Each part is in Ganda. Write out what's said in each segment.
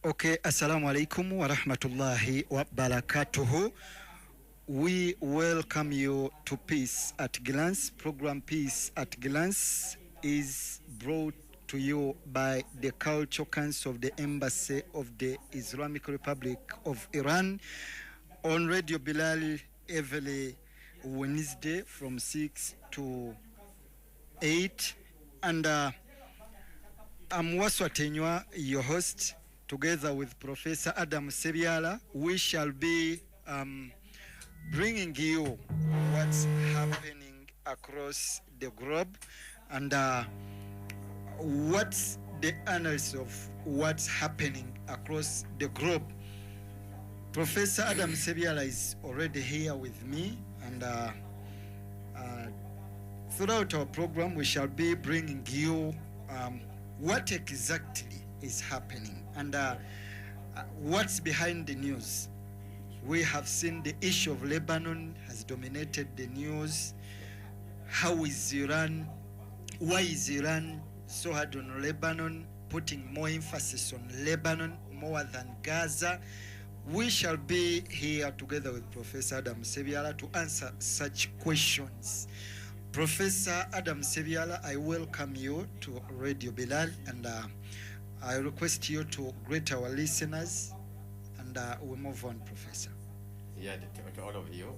Okay, assalamu alaikum wa rahmatullahi wa barakatuhu. We welcome you to Peace at Glance. Program Peace at Glance is brought to you by the Cultural Council of the Embassy of the Islamic Republic of Iran on Radio Bilal every Wednesday from 6 to 8. And I'm Waswatenywa, your host, together with Professor Adam Sebyala. We shall be bringing you what's happening across the globe and what's the analysis of what's happening across the globe. Professor Adam Sebyala is already here with me, and throughout our program we shall be bringing you what exactly is happening and what's behind the news. We have seen the issue of Lebanon has dominated the news. How is Iran? Why is Iran so hard on Lebanon, putting more emphasis on Lebanon more than Gaza? We shall be here together with Professor Adam Sebyala to answer such questions. Professor Adam Sebyala, I welcome you to Radio Bilal, and I request you to greet our listeners, and we move on, Professor. Yeah, to all of you,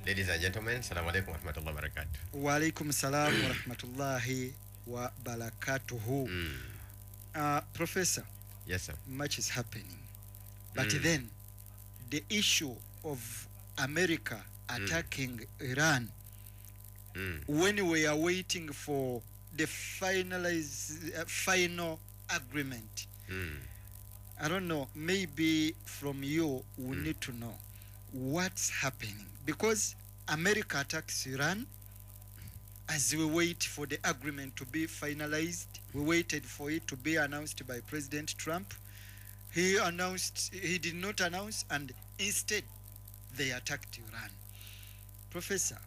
ladies and gentlemen, Assalamu alaikum wa rahmatullahi wa barakatuh. Wa alaikum salam wa rahmatullahi wa barakatuhu. Professor, yes, sir. Much is happening, but then the issue of America attacking Iran, when we are waiting for the final agreement, I don't know, maybe from you we need to know what's happening, because America attacks Iran as we wait for the agreement to be finalized. We waited for it to be announced by President Trump. He did not announce, and instead they attacked Iran. Professor,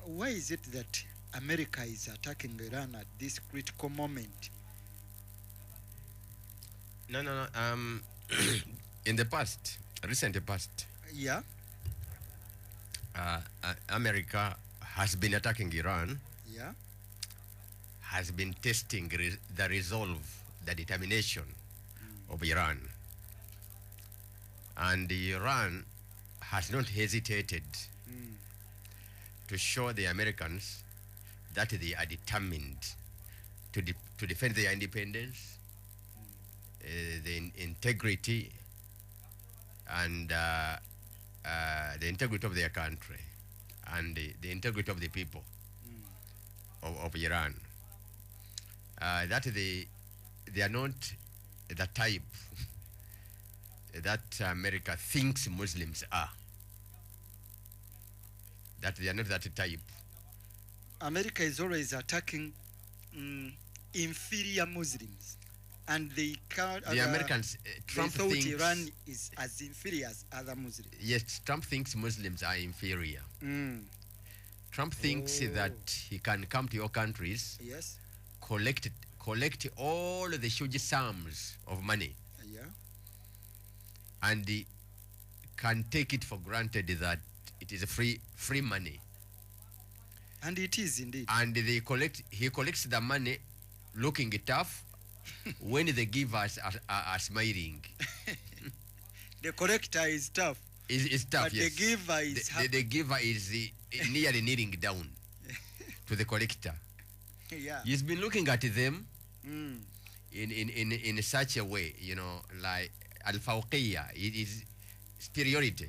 why is it that America is attacking Iran at this critical moment? No. In the past, recent past, Yeah. America has been attacking Iran, Yeah. has been testing the resolve, the determination of Iran. And Iran has not hesitated to show the Americans that they are determined to defend their independence, the integrity, and the integrity of their country, and the integrity of the people of Iran. That they are not the type that America thinks Muslims are. That they are not that type. America is always attacking inferior Muslims, and they count The Americans, Trump they thought thinks Iran is as inferior as other Muslims. Yes, Trump thinks Muslims are inferior. Trump thinks that he can come to your countries, Yes. collect all the huge sums of money, Yeah. and he can take it for granted that it is a free money. And it is indeed. And he collects the money looking tough when the givers are smiling. The collector is tough. It's tough, But yes. the giver is happy. The giver is nearly kneeling down to the collector. Yeah. He's been looking at them in such a way, like al-fawqiyya. It is superiority.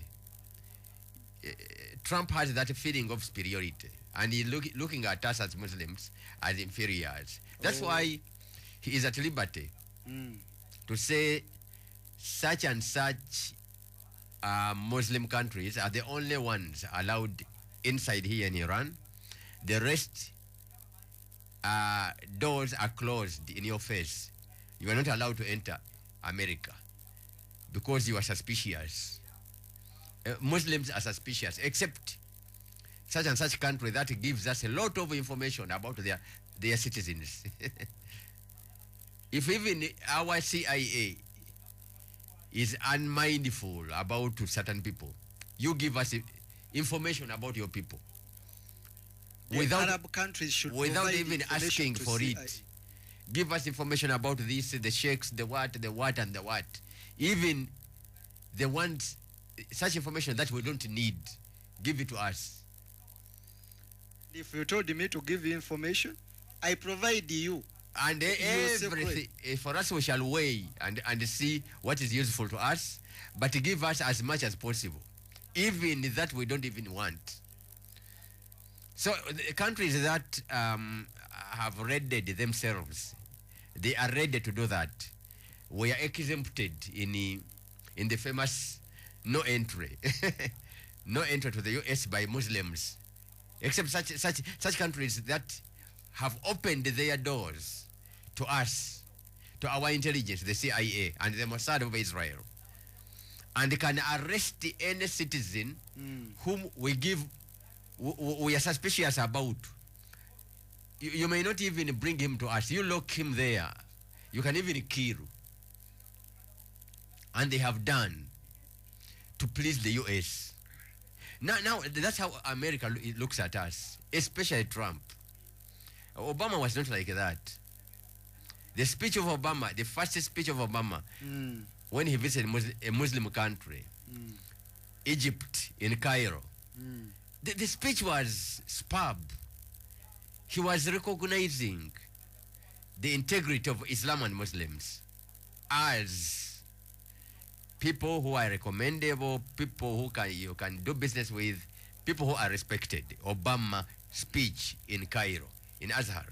Trump has that feeling of superiority, and he's looking at us as Muslims as inferiors. That's why he is at liberty to say such and such Muslim countries are the only ones allowed inside here in Iran. The rest doors are closed in your face. You are not allowed to enter America because you are suspicious. Muslims are suspicious, except such and such country that gives us a lot of information about their citizens. If even our CIA is unmindful about certain people. You give us information about your people. The Arab countries should without provide even information asking to for CIA. it. Give us information about this, the sheikhs, the what, and the what. Even the ones, such information that we don't need, give it to us. If you told me to give you information, I provide you. And everything, for us we shall weigh and see what is useful to us, but give us as much as possible. Even that we don't even want. So the countries that have readied themselves, they are ready to do that. We are exempted in the famous no entry, no entry to the U.S. by Muslims, except such countries that have opened their doors to us, to our intelligence, the CIA and the Mossad of Israel, and can arrest any citizen whom we are suspicious about. You may not even bring him to us. You lock him there. You can even kill. And they have done to please the U.S. Now that's how America looks at us, especially Trump. Obama was not like that. The speech of Obama, the first speech of Obama, when he visited a Muslim country, Egypt, in Cairo, the speech was superb. He was recognizing the integrity of Islam and Muslims as people who are recommendable, people who you can do business with, people who are respected. Obama speech in Cairo, in Azhar.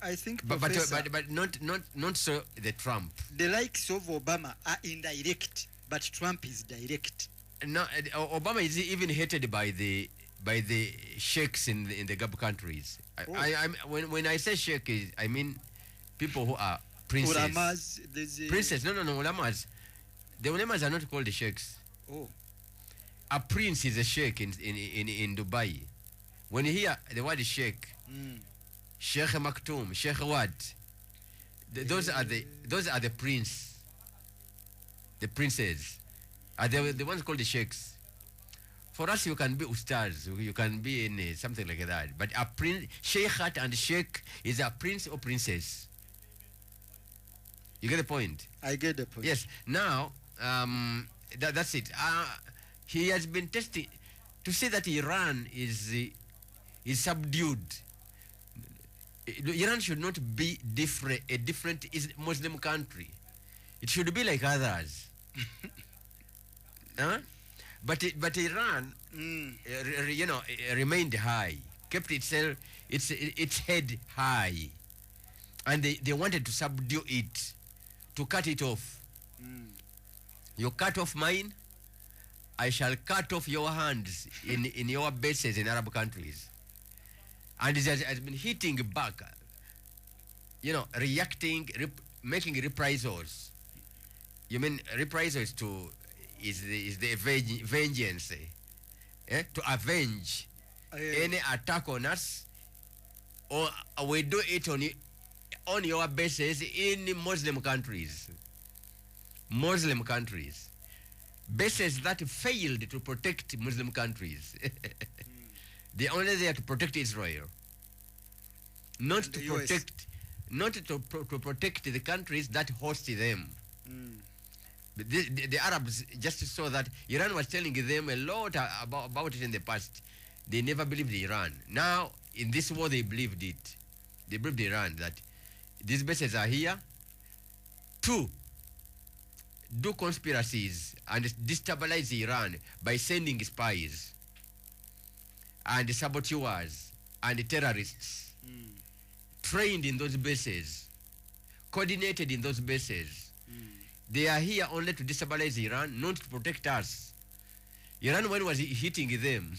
I think, but Professor, not so the Trump. the likes of Obama are indirect, but Trump is direct. No, Obama is even hated by the sheikhs in the Gulf countries. When I say sheikh, I mean people who are princes. Ulamas, Princes? No, ulamas. The ulamas are not called the sheikhs. Oh, A prince is a sheikh in Dubai. When you hear the word sheikh, Sheikh Maktoum, Sheikh what? Those are the prince, the princes. Are the ones called the sheikhs. For us, you can be ustaz, you can be in something like that. But a prince, sheikhat and sheikh is a prince or princess. You get the point? I get the point. Yes. Now, that's it. He has been testing to say that Iran is subdued. Iran should not be a different Muslim country. It should be like others. Huh? But Iran, remained high, kept itself its head high, and they wanted to subdue it, to cut it off. You cut off mine, I shall cut off your hands in your bases in Arab countries. And it has been hitting back, reacting, making reprisals. You mean reprisals is the vengeance, to avenge any attack on us, or we do it on your bases in Muslim countries. Muslim countries. Bases that failed to protect Muslim countries. They only there to protect Israel, not to protect, to protect the countries that host them. The Arabs just saw that Iran was telling them a lot about it in the past. They never believed Iran. Now, in this war, they believed it. They believed Iran that these bases are here to do conspiracies and destabilize Iran by sending spies and saboteurs and terrorists trained in those bases, coordinated in those bases. They are here only to destabilize Iran, not to protect us. Iran, when was hitting them,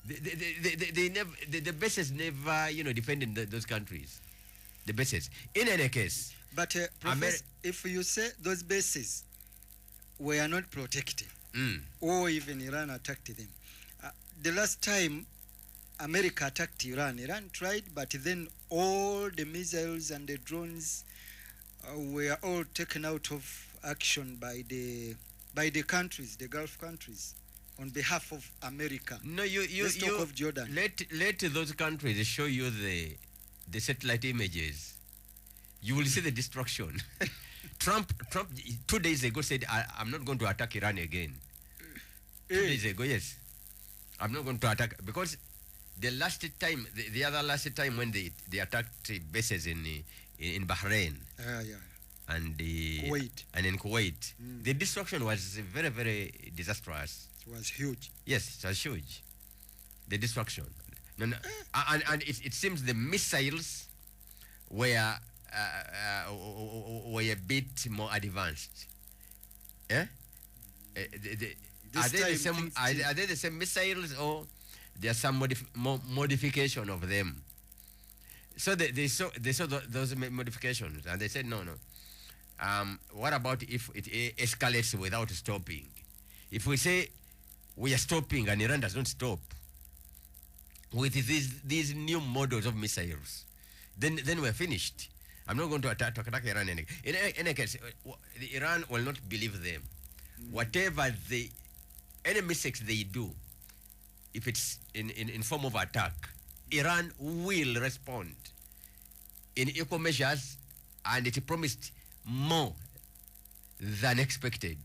the bases never, defended those countries. The bases. In any case. But Professor, if you say those bases were not protected, or even Iran attacked them, the last time America attacked Iran tried, but then all the missiles and the drones were all taken out of action by the countries, the Gulf countries, on behalf of America. No, you Let's talk of Jordan. Let those countries show you the satellite images. You will see the destruction. Trump 2 days ago said, I'm not going to attack Iran again. 2 days ago, yes. I'm not going to attack, because the last time, the other last time when they attacked bases in Bahrain and Kuwait. And in Kuwait, the destruction was very, very disastrous. It was huge. Yes, it was huge. The destruction. No, and it seems the missiles were a bit more advanced. Eh? Are they the same missiles, or there's some modification of them? So they saw those modifications, and they said no. What about if it escalates without stopping? If we say we are stopping and Iran does not stop with these new models of missiles, then we're finished. I'm not going to attack Iran. In any case, Iran will not believe them. Whatever any mistakes they do, if it's in form of attack, Iran will respond in equal measures, and it promised more than expected.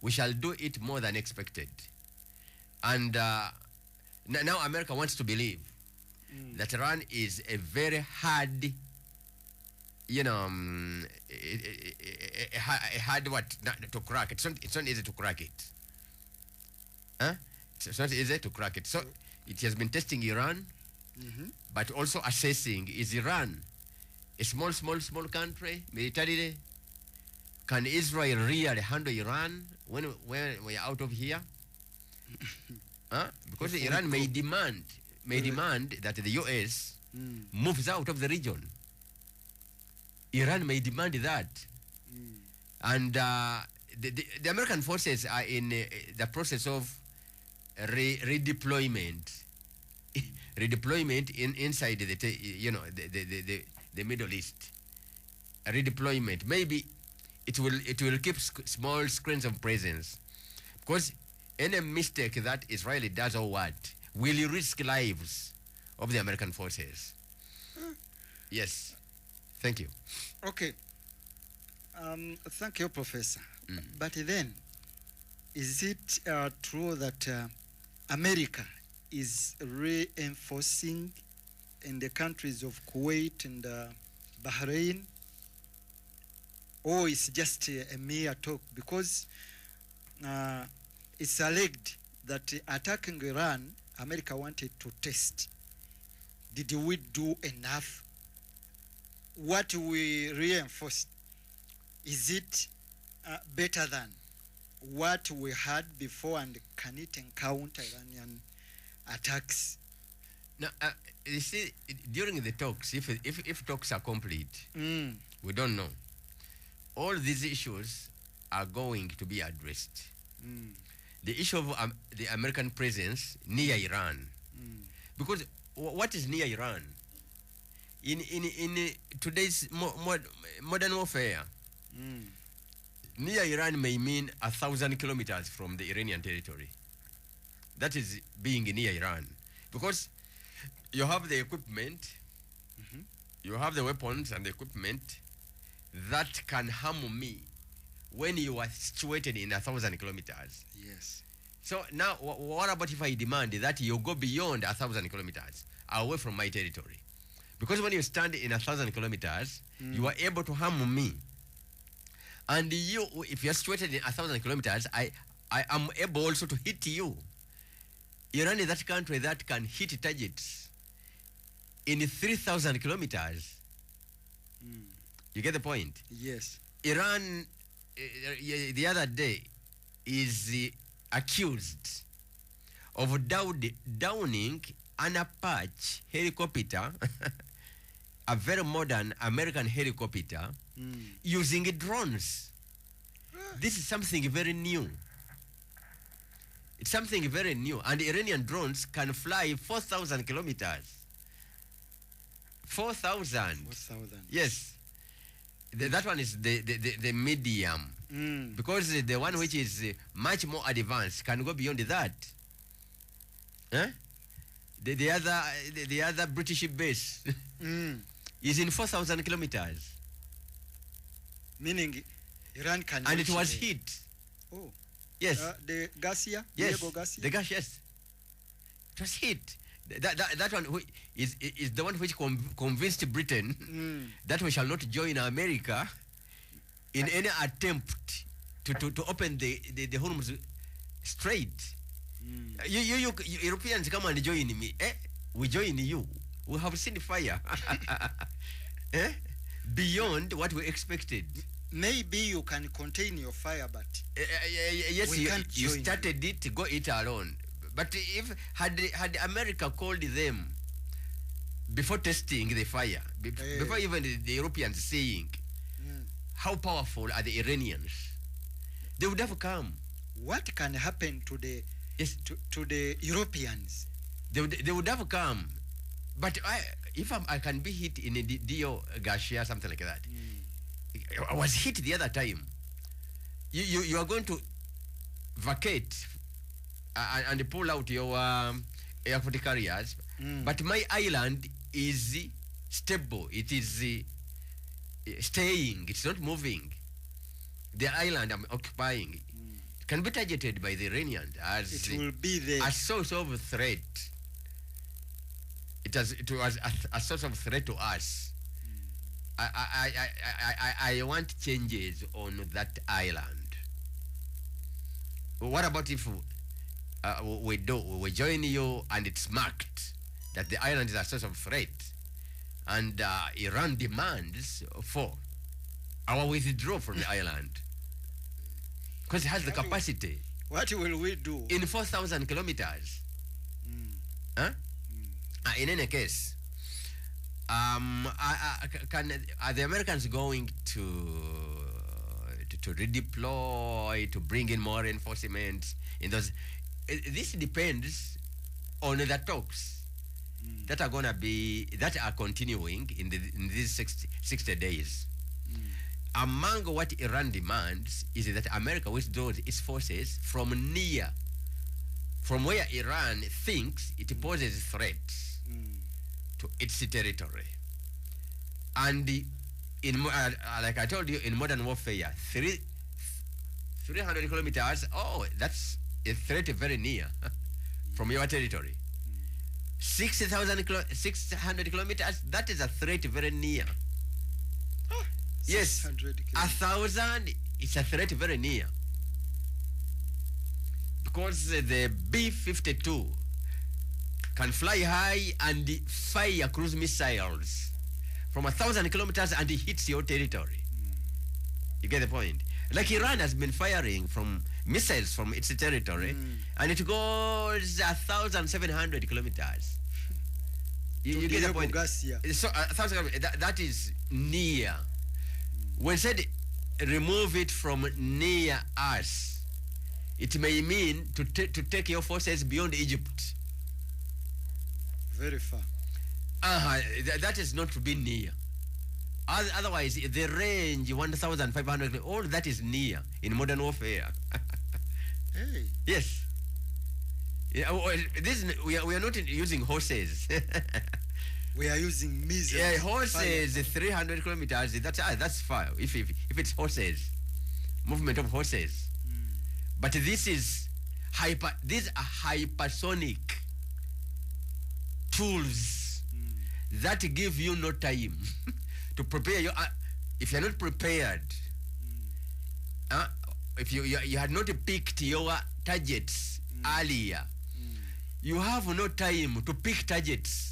We shall do it more than expected. And now America wants to believe that Iran is a very hard, a hard what to crack. It's not easy to crack it. It's not easy to crack it. So it has been testing Iran, but also assessing, is Iran a small country militarily? Can Israel really handle Iran when we are out of here? Because Iran may demand that the US moves out of the region. Iran may demand that. And the American forces are in the process of redeployment. Redeployment inside the Middle East. Redeployment. Maybe it will keep small screens of presence, because any mistake that Israel does or what will risk lives of the American forces. Yes. Thank you. Okay. Thank you, Professor. But then, is it true that America is reinforcing in the countries of Kuwait and Bahrain, or it's just a mere talk? Because it's alleged that attacking Iran, America wanted to test. Did we do enough? What we reinforced, is it better than what we had before, and can it encounter Iranian attacks? Now, you see, during the talks, if talks are complete, we don't know. All these issues are going to be addressed. The issue of the American presence near Iran, because what is near Iran? In today's modern warfare, near Iran may mean 1,000 kilometers from the Iranian territory. That is being near Iran, because you have the equipment, you have the weapons and the equipment that can harm me when you are situated in 1,000 kilometers. Yes. So now, what about if I demand that you go beyond 1,000 kilometers away from my territory? Because when you stand in 1,000 kilometers, you are able to harm me. And you, if you are situated in 1,000 kilometers, I am able also to hit you. Iran is that country that can hit targets in 3,000 kilometers. You get the point? Yes. Iran, the other day, is accused of downing an Apache helicopter, a very modern American helicopter, using drones. This is something very new. It's something very new. And Iranian drones can fly 4,000 kilometers. 4,000. 4,000. Yes. That one is the medium. Because the one which is much more advanced can go beyond that. Huh? The other British base is in 4,000 kilometers. Meaning Iran can. And it reach was there. hit. Oh. Yes. The Garcia? Yes. Diego Garcia? The gas, yes. It was hit. That one is the one which convinced Britain that we shall not join America in any attempt to open the Hormuz Strait. You Europeans come and join me. We join you. We have seen fire. Beyond what we expected. Maybe you can contain your fire, but yes, we can't you join started it, go it alone. But if had America called them before testing the fire, before even the Europeans seeing how powerful are the Iranians, they would have come. What can happen to the to the Europeans? They would have come. But if I can be hit in a Dio Garcia, something like that, I was hit the other time. You are going to vacate and pull out your aircraft carriers, but my island is stable. It is staying. It's not moving. The island I'm occupying can be targeted by the Iranians as it will be there. a source of threat. It was a source of threat to us. I want changes on that island. What about if we join you and it's marked that the island is a source of threat, and Iran demands for our withdrawal from the island because it has the capacity. What will we do? In 4,000 kilometers. Huh? In any case, are the Americans going to redeploy, to bring in more reinforcements in those? This depends on the talks that are continuing in these 60 days. Among what Iran demands is that America withdraws its forces from where Iran thinks it poses threats to its territory. And like I told you, in modern warfare, 300 kilometers, that's a threat very near from your territory. 600 kilometers, that is a threat very near. Yes, 1,000, it's a threat very near. Because the B-52 can fly high and fire cruise missiles from 1,000 kilometers and it hits your territory. You get the point? Like Iran has been firing from missiles from its territory, and it goes 1,700 kilometers. You get the point? So 1,000, that is near. When said remove it from near us, it may mean to take your forces beyond Egypt. Very far. That is not to be near. Otherwise, the range 1,500, all that is near in modern warfare. Hey. Yes. We are not using horses. We are using missiles. Yeah, horses, 300 kilometers, that's far. If it's horses, movement of horses. But this is these are hypersonic tools that give you no time to prepare your. If you're not prepared, if you had not picked your targets earlier, you have no time to pick targets.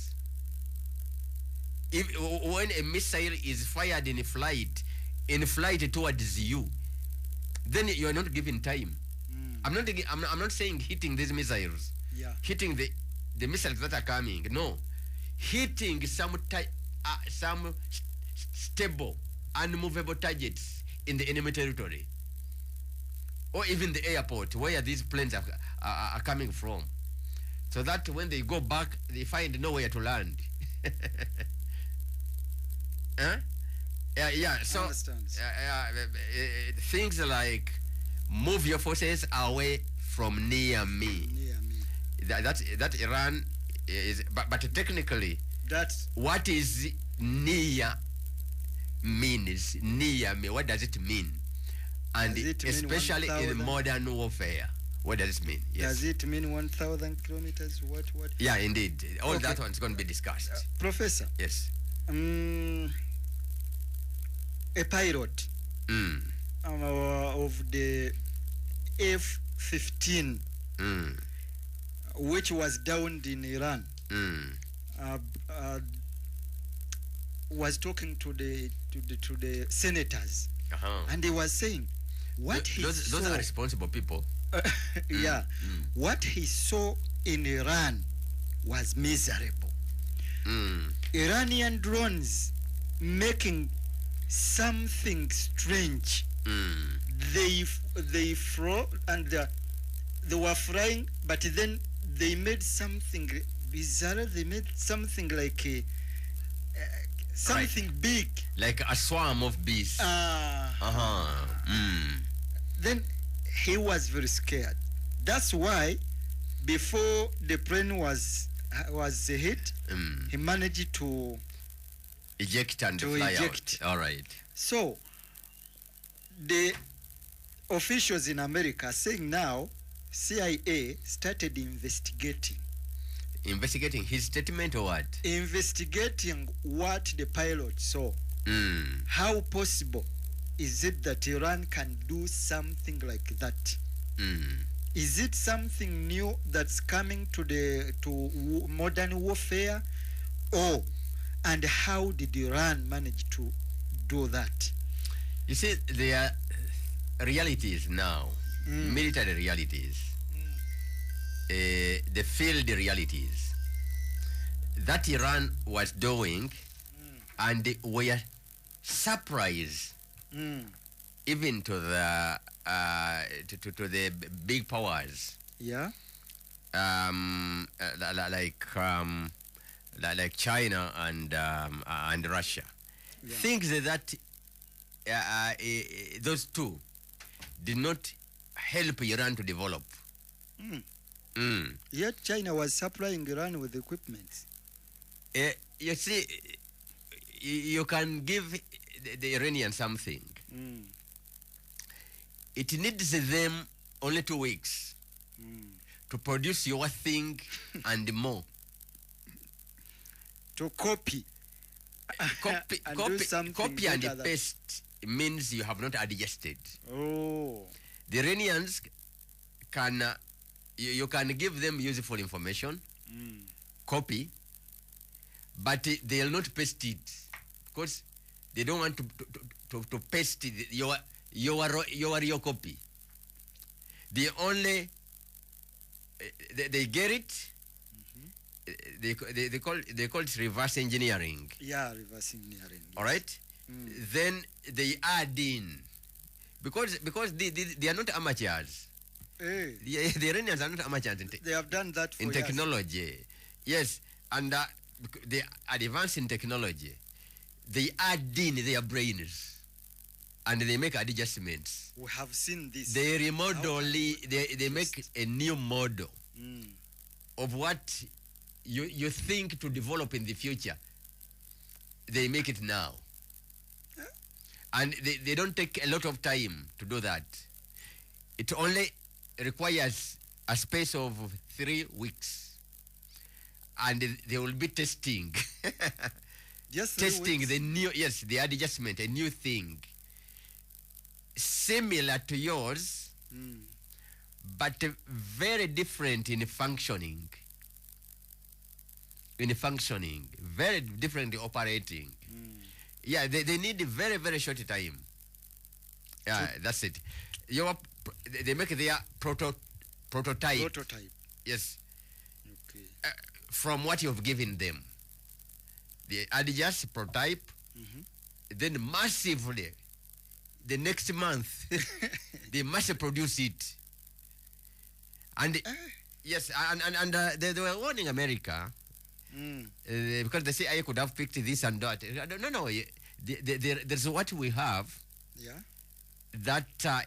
When a missile is fired in flight towards you, then you are not given time. I'm not saying hitting these missiles, hitting the missiles that are coming. No, hitting some stable, unmovable targets in the enemy territory, or even the airport where these planes are coming from, so that when they go back, they find nowhere to land. Yeah. So Understand. things like move your forces away from near me. Near me. That Iran is, but technically, That what is near means near me? What does it mean? And Does it mean especially in 1,000? modern warfare, what does it mean? Yes. does it mean 1,000 kilometers? What? Yeah, indeed. All Okay. that one's going to be discussed. Professor, Yes. a pilot Mm. of the F-15, Mm. which was downed in Iran, Mm. uh, uh, was talking to the senators, Uh-huh. and he was saying what he those saw. are responsible people. Yeah, what he saw in Iran was miserable. Mm. Iranian drones making something strange. Mm. They flew and they were flying, but then they made something bizarre. They made something like something big. Like a swarm of bees. Uh-huh. Mm. Then he was very scared. That's why before the plane was hit, Mm. he managed to Eject and To fly eject. out. All right. So the officials in America are saying now CIA started investigating Investigating his statement or what? what the pilot saw. Mm. How possible is it that Iran can do something like that? Mm. Is it something new that's coming to modern warfare, and how did Iran manage to do that? You see, there are realities now, military realities, the field realities that Iran was doing, and they were surprised even to the to the big powers, Yeah. Like China and Russia. Yeah. Things that those two did not help Iran to develop. Yet China was supplying Iran with equipment. You see, you can give the Iranians something. It needs them only 2 weeks to produce your thing and more. To copy. Copy, And do copy, something copy and better than- paste means you have not adjusted. Oh. The Iranians can, you can give them useful information, copy, but they'll not paste it because they don't want to paste it, your copy. They only, they get it, they call it reverse engineering. Yeah, reverse engineering. All right. Then they add in because they are not amateurs. Hey, The Iranians are not amateurs they have done that for in years. technology. Yes, and they advance in technology. They add in their brains and they make adjustments. We have seen this. They remodel, they make a new model of what you think to develop in the future. They make it now. And they don't take a lot of time to do that. It only requires a space of 3 weeks. And they will be testing. Just 3 Testing weeks. the new, yes, the adjustment, a new thing. Similar to yours, but very different in functioning. Very different in operating. Yeah, they need a very, very short time. Yeah, that's it. They make their prototype. Prototype. Yes, Okay. from what you've given them. They adjust prototype, then massively, the next month, they must produce it. And yes, and they were warning America because the CIA could have picked this and that. No, there's what we have Yeah. that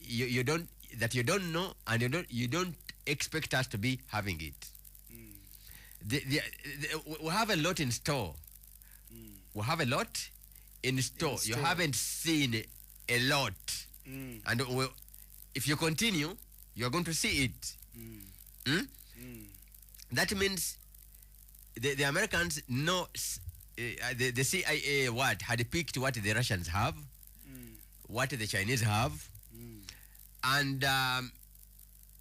you don't know, and you don't expect us to be having it. We have a lot in store. We have a lot in store. You store. haven't seen a lot, and if you continue, you're going to see it. That means the Americans know, the CIA had picked what the Russians have, what the Chinese have, and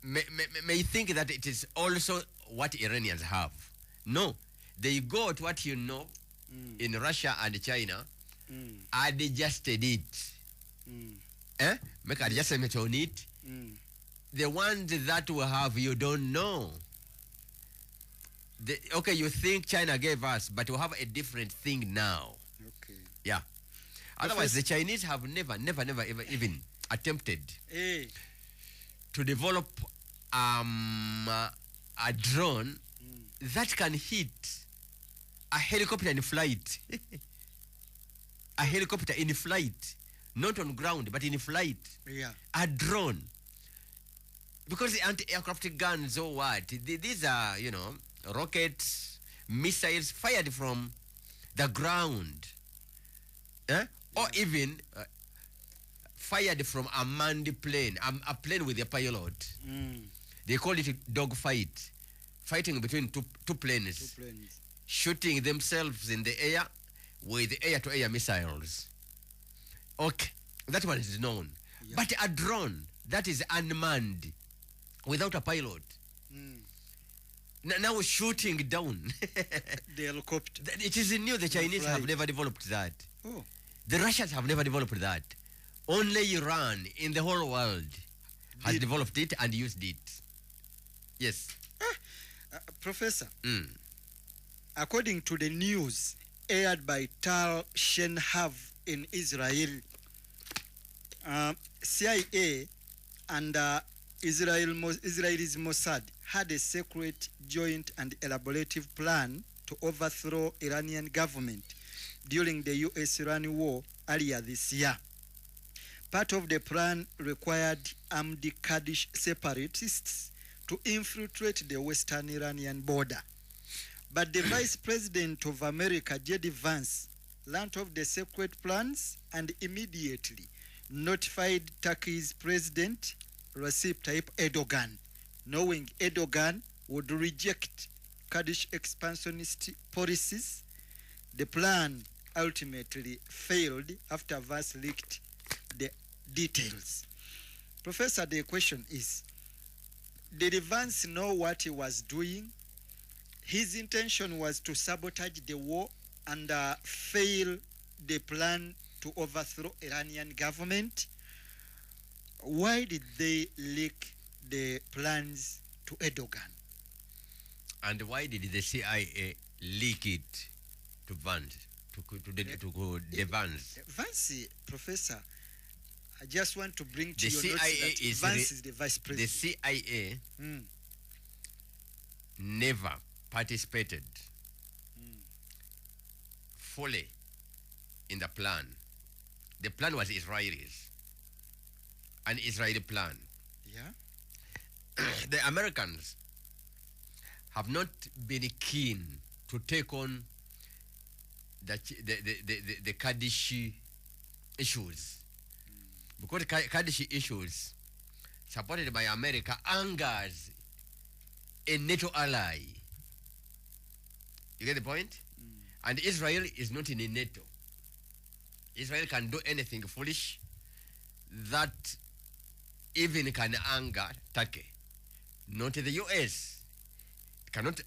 may think that it is also what Iranians have. No, they got what you know in Russia and China, adjusted it. Make adjustment on it. The ones that we have, you don't know. Okay, you think China gave us, but we have a different thing now. Okay. Yeah. Otherwise, the Chinese have never even attempted to develop a drone that can hit a helicopter in flight. A helicopter in flight, not on ground, but in flight. Yeah. A drone. Because the anti-aircraft guns or what, these are, rockets, missiles fired from the ground. Or even fired from a manned plane, a plane with a pilot. They call it a dogfight. Fighting between two planes. Shooting themselves in the air with air-to-air missiles. Okay, that one is known. Yeah. But a drone that is unmanned, without a pilot, now shooting down. The helicopter. It is new. The Chinese have never developed that. Oh. The Russians have never developed that. Only Iran in the whole world has developed it and used it. Yes. Professor, according to the news aired by Tal Shenhav in Israel, CIA and Israel's Mossad had a secret, joint and elaborative plan to overthrow Iranian government during the US-Iran war earlier this year. Part of the plan required armed Kurdish separatists to infiltrate the western Iranian border. But the Vice President of America, J.D. Vance, learned of the secret plans and immediately notified Turkey's President Recep Tayyip Erdogan, knowing Erdogan would reject Kurdish expansionist policies. The plan ultimately failed after Vance leaked the details. Professor, the question is, did Vance know what he was doing? His intention was to sabotage the war and fail the plan to overthrow Iranian government. Why did they leak the plans to Erdogan? And why did the CIA leak it to Vance, to the Vance? Vance, Professor, I just want to bring to The your notice CIA that is Vance is the vice The president. CIA never participated fully in the plan. The plan was Israelis, an Israeli plan. Yeah. The Americans have not been keen to take on the Kurdish issues, because Kurdish issues supported by America angers a NATO ally. You get the point? And Israel is not in a NATO. Israel can do anything foolish that even can anger Turkey, not the US. It cannot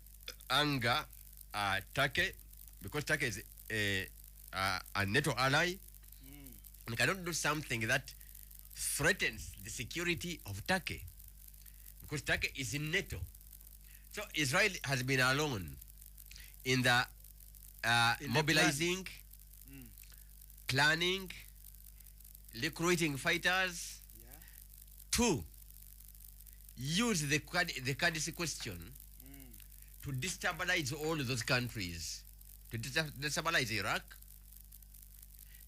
anger Turkey, because Turkey is a NATO ally, and cannot do something that threatens the security of Turkey, because Turkey is in NATO. So Israel has been alone in the mobilizing, planning, recruiting fighters to use the Kurdish question to destabilize all those countries, to destabilize Iraq,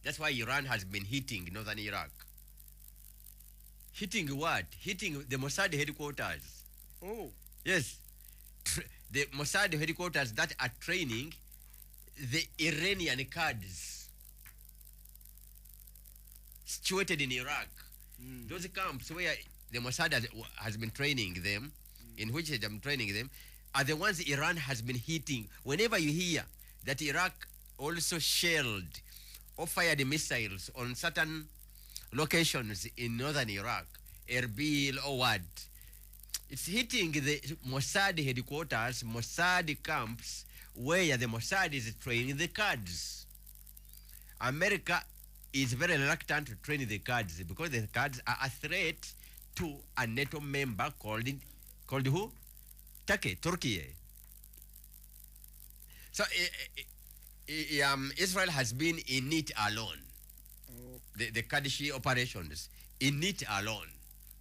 That's why Iran has been hitting northern Iraq. Hitting what? Hitting the Mossad headquarters. Oh. Yes. The Mossad headquarters that are training the Iranian Kurds situated in Iraq. Those camps where the Mossad has been training them, in which they are training them, are the ones Iran has been hitting. Whenever you hear that Iraq also shelled or fired missiles on certain locations in northern Iraq, Erbil or what, it's hitting the Mossad headquarters, Mossad camps, where the Mossad is training the Kurds. America is very reluctant to train the Kurds because the Kurds are a threat to a NATO member called who? Turkey. So Israel has been in it alone. Oh. The Kurdish operations, in it alone.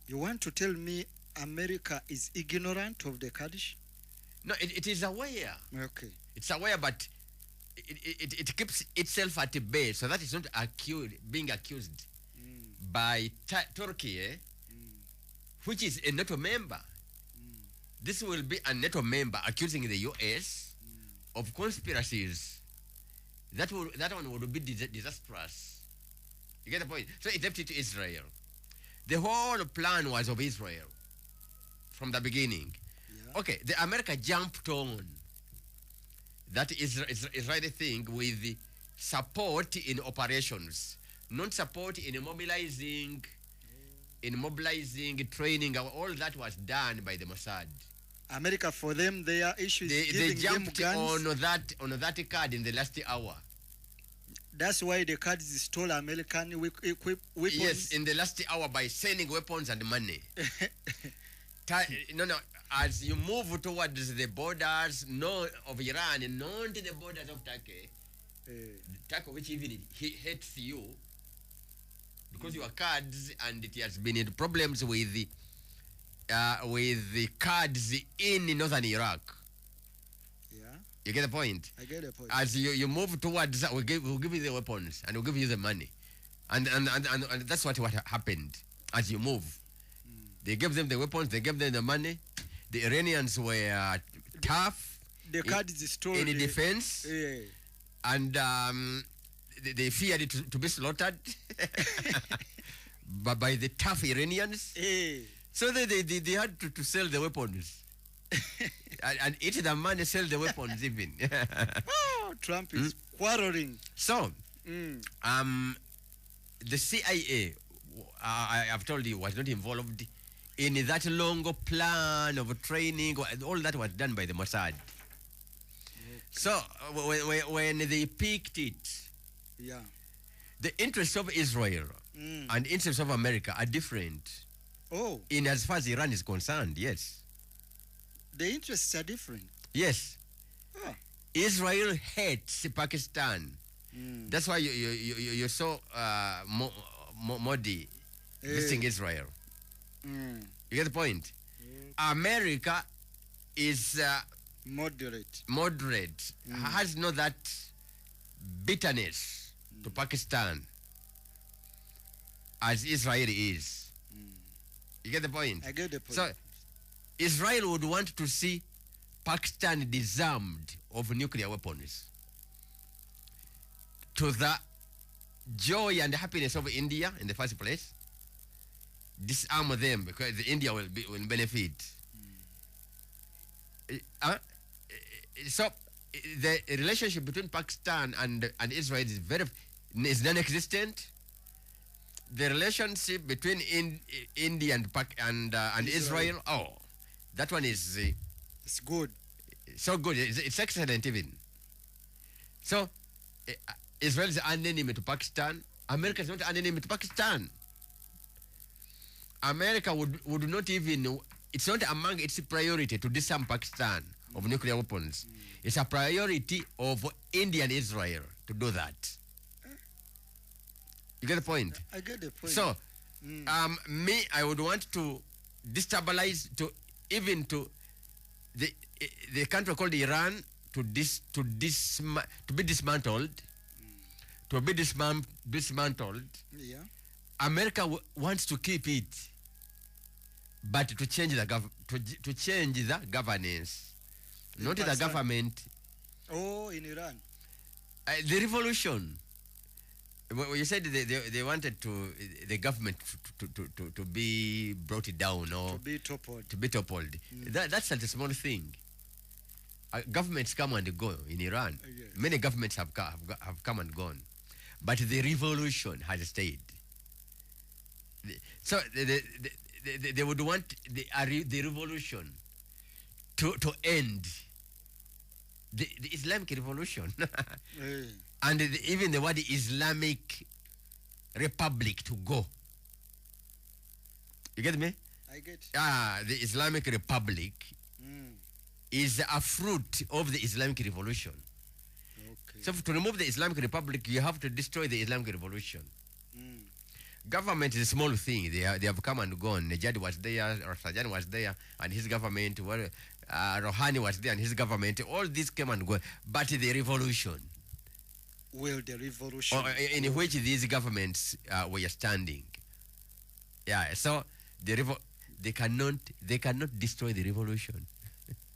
You want to tell me America is ignorant of the Kurdish? No, it is aware. Okay. It's aware, but it keeps itself at bay so that it's not being accused by Turkey, which is a NATO member. This will be a NATO member accusing the US of conspiracies. That one would be disastrous. You get the point? So it left it to Israel. The whole plan was of Israel from the beginning. Yeah. Okay, the America jumped on that Israeli thing with the support in operations, not support in mobilizing, training. All that was done by the Mossad. America, for them, their issue is they giving jumped them guns. on that card in the last hour. That's why the Kurds stole American weapons. Yes, in the last hour by sending weapons and money. No. As you move towards the borders of Iran and not the borders of Turkey, Turkey, which even he hates you because you are Kurds, and it has been in problems with the Kurds in northern Iraq. Yeah. You get the point? I get the point. As you move towards that, we'll give you the weapons and we'll give you the money, and that's what happened. As you move, they gave them the weapons, they gave them the money. The Iranians were tough. The Kurds stole in defense, and they feared it to be slaughtered, but by the tough Iranians. So they had to sell the weapons. and eat the money, sell the weapons even. Oh, Trump is quarreling. So, the CIA, I have told you, was not involved in that long plan of training. All that was done by the Mossad. Okay. So, when they picked it, the interests of Israel and interests of America are different. Oh. In as far as Iran is concerned, yes. The interests are different. Yes. Oh. Israel hates Pakistan. That's why you saw Modi visiting Israel. You get the point? America is moderate, has not that bitterness to Pakistan as Israel is. You get the point? I get the point. So Israel would want to see Pakistan disarmed of nuclear weapons, to the joy and happiness of India in the first place. Disarm them because India will benefit. So the relationship between Pakistan and Israel is non-existent. The relationship between India and Israel, that one is it's good. So good. It's excellent even. So Israel is an enemy to Pakistan. America is not an enemy to Pakistan. America would not even, it's not among its priority to disarm Pakistan of nuclear weapons. It's a priority of India and Israel to do that. You get the point? I get the point. So, I would want to destabilize the country called Iran to be dismantled, to be dismantled. Yeah. America wants to keep it, but to change the to change the governance, not the Pakistan. government. Oh, in Iran. The revolution. You said they wanted the government to be brought down or To be toppled. to be toppled. That's not a small thing. Governments come and go in Iran. Yes. Many governments have come and gone, but the revolution has stayed. So they would want the revolution to end the Islamic revolution. Eh. And even the word Islamic Republic to go. You get me? I get. The Islamic Republic Mm. is a fruit of the Islamic Revolution. Okay. So to remove the Islamic Republic, you have to destroy the Islamic Revolution. Mm. Government is a small thing. They have come and gone. Najad was there, Rafsanjani was there, and his government. Rouhani was there, and his government. All these came and go. But the revolution, Will the revolution? in which these governments were standing, yeah. So they cannot destroy the revolution.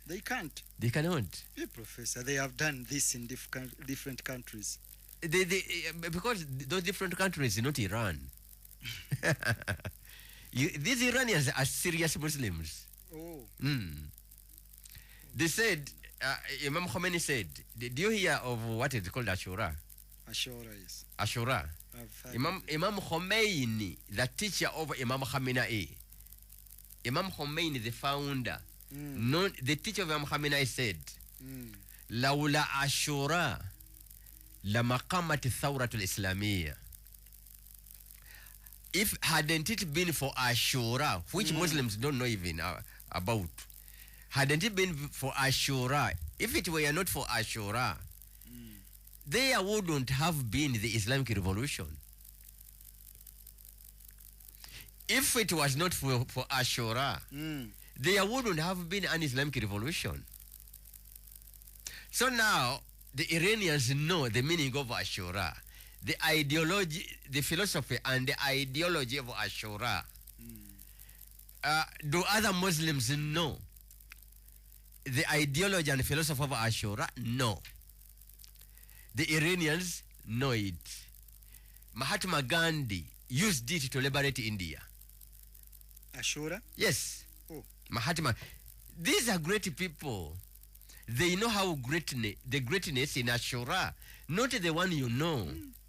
They can't. They cannot. Hey, Professor, they have done this in different countries. Because those different countries, not Iran. These Iranians are serious Muslims. Oh. They said, Imam Khomeini said, did you hear of what is called Ashura? Ashura is. Ashura. I've heard Imam Khomeini, the teacher of Imam Khamenei. Imam Khomeini, the founder, the teacher of Imam Khamenei said, لولا عاشوراء لما قامت الثورة الإسلامية. If hadn't it been for Ashura, which Muslims don't know even about, hadn't it been for Ashura, if it were not for Ashura, there wouldn't have been the Islamic Revolution. If it was not for Ashura, there wouldn't have been an Islamic Revolution. So now, the Iranians know the meaning of Ashura, the ideology, the philosophy and the ideology of Ashura. Do other Muslims know the ideology and philosophy of Ashura? No. The Iranians know it. Mahatma Gandhi used it to liberate India. Ashura? Yes. Oh. Mahatma. These are great people. They know how the greatness in Ashura, not the one you know.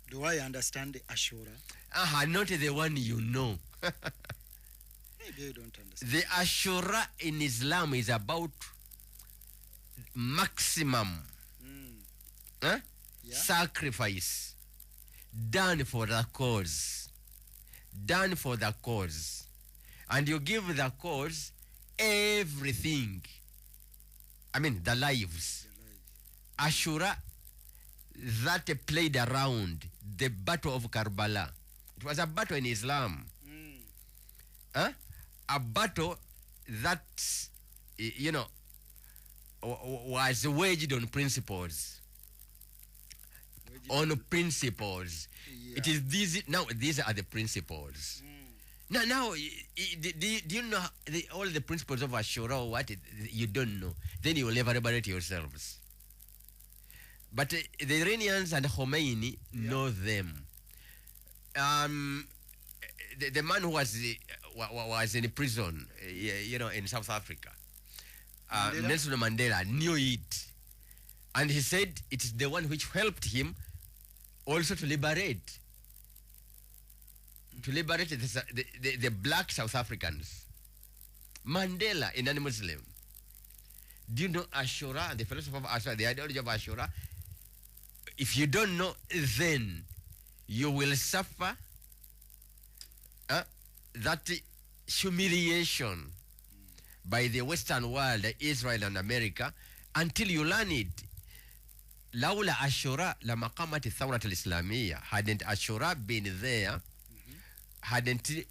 Do I understand the Ashura? Not the one you know. Maybe you don't understand. The Ashura in Islam is about maximum sacrifice done for the cause. Done for the cause. And you give the cause everything. I mean, the lives. Ashura, that played around the battle of Karbala. It was a battle in Islam. A battle that, was waged on principles. On principles. Yeah. It is these are the principles. Now, do you know all the principles of Ashura or what? You don't know. Then you will never liberate yourselves. But the Iranians and Khomeini know them. The man who was in prison, in South Africa, Nelson Mandela, knew it. And he said it is the one which helped him also to liberate the black South Africans. Mandela, a non-Muslim. Do you know Ashura, the philosophy of Ashura, the ideology of Ashura? If you don't know, then you will suffer that humiliation by the Western world, Israel and America, until you learn it. لولا Ashura لما قامت الثورة الإسلامية. Hadn't Ashura been there, hadn't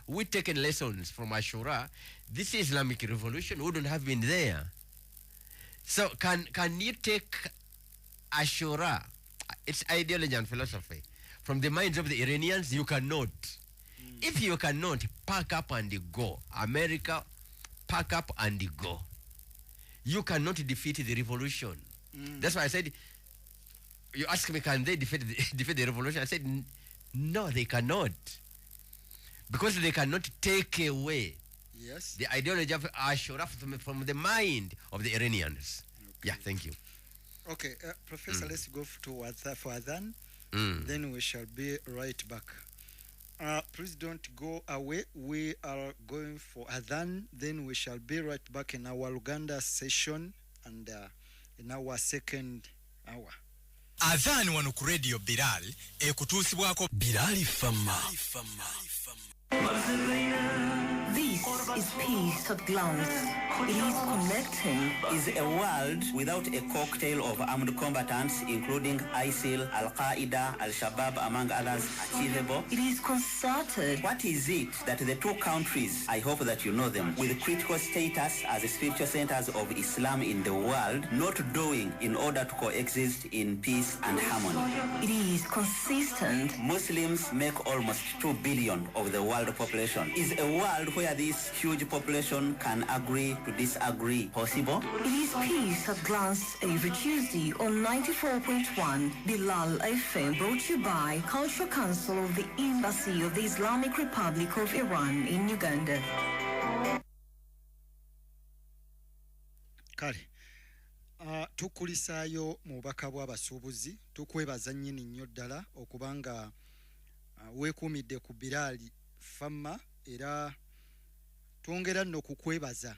we taken lessons from Ashura, this Islamic revolution wouldn't have been there. So can you take Ashura It's ideology and philosophy. From the minds of the Iranians, you cannot. If you cannot, pack up and go. America, pack up and go. You cannot defeat the revolution. That's why I said, you ask me, can they defeat the revolution? I said, no, they cannot. Because they cannot take away the ideology of Ashura from the mind of the Iranians. Okay. Yeah, thank you. Okay, Professor, let's go for Adhan. Then we shall be right back. Please don't go away. We are going for Adhan. Then we shall be right back in our Uganda session and in our second hour. Adhan wano ku Radio Bilal ekutuusibwako Bilal Famma. This is peace at glance. It is connecting. Is a world without a cocktail of armed combatants, including ISIL, Al-Qaeda, Al-Shabaab, among others, achievable? It is concerted. What is it that the two countries, I hope that you know them, with critical status as spiritual centers of Islam in the world, not doing in order to coexist in peace and harmony? It is consistent. Muslims make almost 2 billion of the world population. Is a world where this huge population can agree to disagree possible? It is peace at glance every Tuesday on 94.1 Bilal FM, brought to you by Cultural Council of the Embassy of the Islamic Republic of Iran in Uganda. Kale. Tukulisaayo mu bubaka bw'abasuubuzi tukwebaza nnyini nnyo ddala okubanga weekuumidde ku Bilal Famma era twongera nno kukwebaza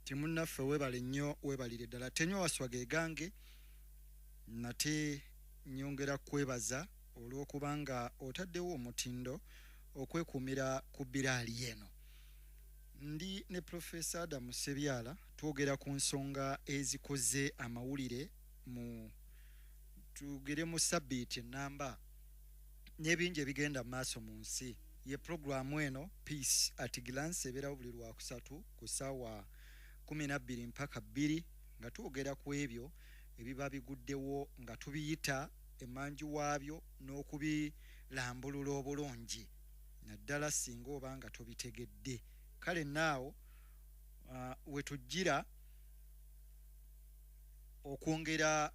timunnaffe weebale nnyo weebalire ddala tenywa waswaga egange nate nyongera kwebaza olw'okubanga otaddewo omutindo okwekuumira ku Bilal yeno. Ndi ne Professor Adam Sebyala twogera ku nsonga ezikoze amawulire tugere mu sabbiiti ennamba n'ebingi ebigenda maaso mu nsi. Ye programu eno Peace at Glance ebeerawo buli lwakusatu ku ssaawa 12 mpaka 2 nga twogera ku ebyo ebiba biguddewo nga tubiyita emanju waabyo n'okubirambulula obulungi naddala singa oba nga tobitegedde. Kale naawo wetujjira okwongera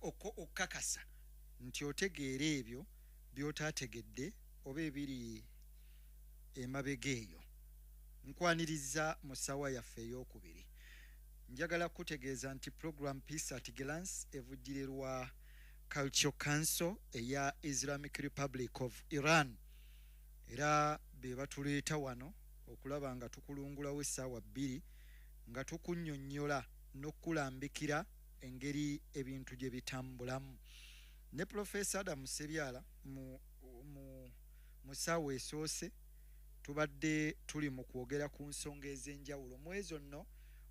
okukakasa nti otegeera ebyo by'otaategedde oba ebiri emabega eyo. Nkwaniriza mu ssaawa yaffe ey'okubiri. Njagala kutegeeza nti program Peace at Glance evujjirirwa Cultural Council eya Islamic Republic of Iran era be batuleeta wano okulaba nga tukulungulawo essaawa 2 nga tukunnyonnyola n'okulambikira engeri ebintu gye bitambulamu. Ne Professor Adam Sebyala mu ssaawa esoose tubadde tuli mu kwogera ku nsonga ez'enjawulo. Mu ezo nno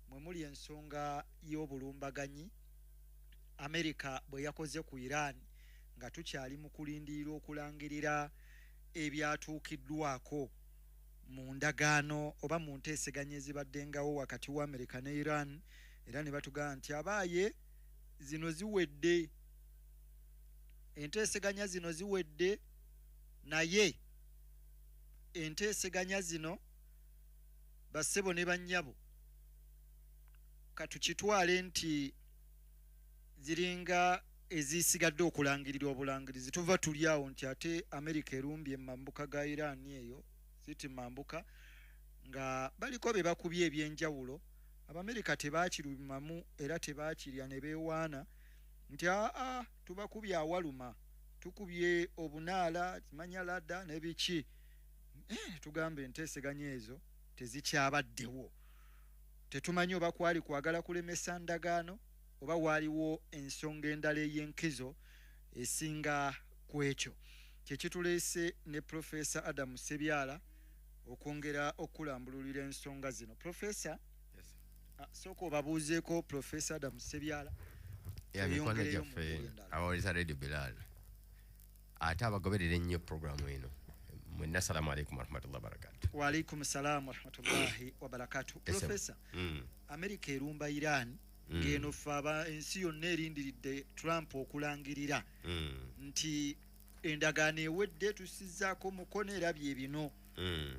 mwe muli ensonga y'obulumbaganyi Amerika bwe yakoze ku Iran nga tukyali mu kulindirira okulangirira ebyatuukiddwako mu ndagaano oba mu nteeseganya ezibaddengawo wakati wa Amerika ne Iran era ne batugamba nti abaaye zino ziwedde, enteeseganya zino ziwedde, naye enteeseganya zino bassebo ne bannyabo katukitwale nti ziringa ezisigadde okulangirira obulangirizi. Tuva tuli awo nti ate Amerika erumbye mambuka ga Iran eyo ziti mambuka nga baliko be bakubye ebyenjawulo. Abamerika tebaakirumamu era tebaakirya ne beewaana nti tubakubye awaluma, tukubye obunaala manya ladda n'ebiki. Tugambe enteeseganya ezo tezikyabaddewo. Tetumanyi oba kwali kwagala kulemesa ndagaano oba waaliwo ensonga endala ey'enkizo esinga ku ekyo. Kyekituleese ne Professor Adam Sebyala okwongera okulambululira ensonga zino. Professor, sooka obabuuzeeko Professor Adam Sebyala. Mikwano gyaffe awawuliza Radio Bilal ate abagoberera ennyo programu eno. Mwenna assalamu alaikum warahmatullahi wabarakatuh. Wa alaikum salam warahmatullahi wabarakatuh. Professor, Amerika erumba Iran ng'eno ffe ensi yonna erindiridde Trump okulangirira nti endagaano ewedde tusizzaako mukono era bye bino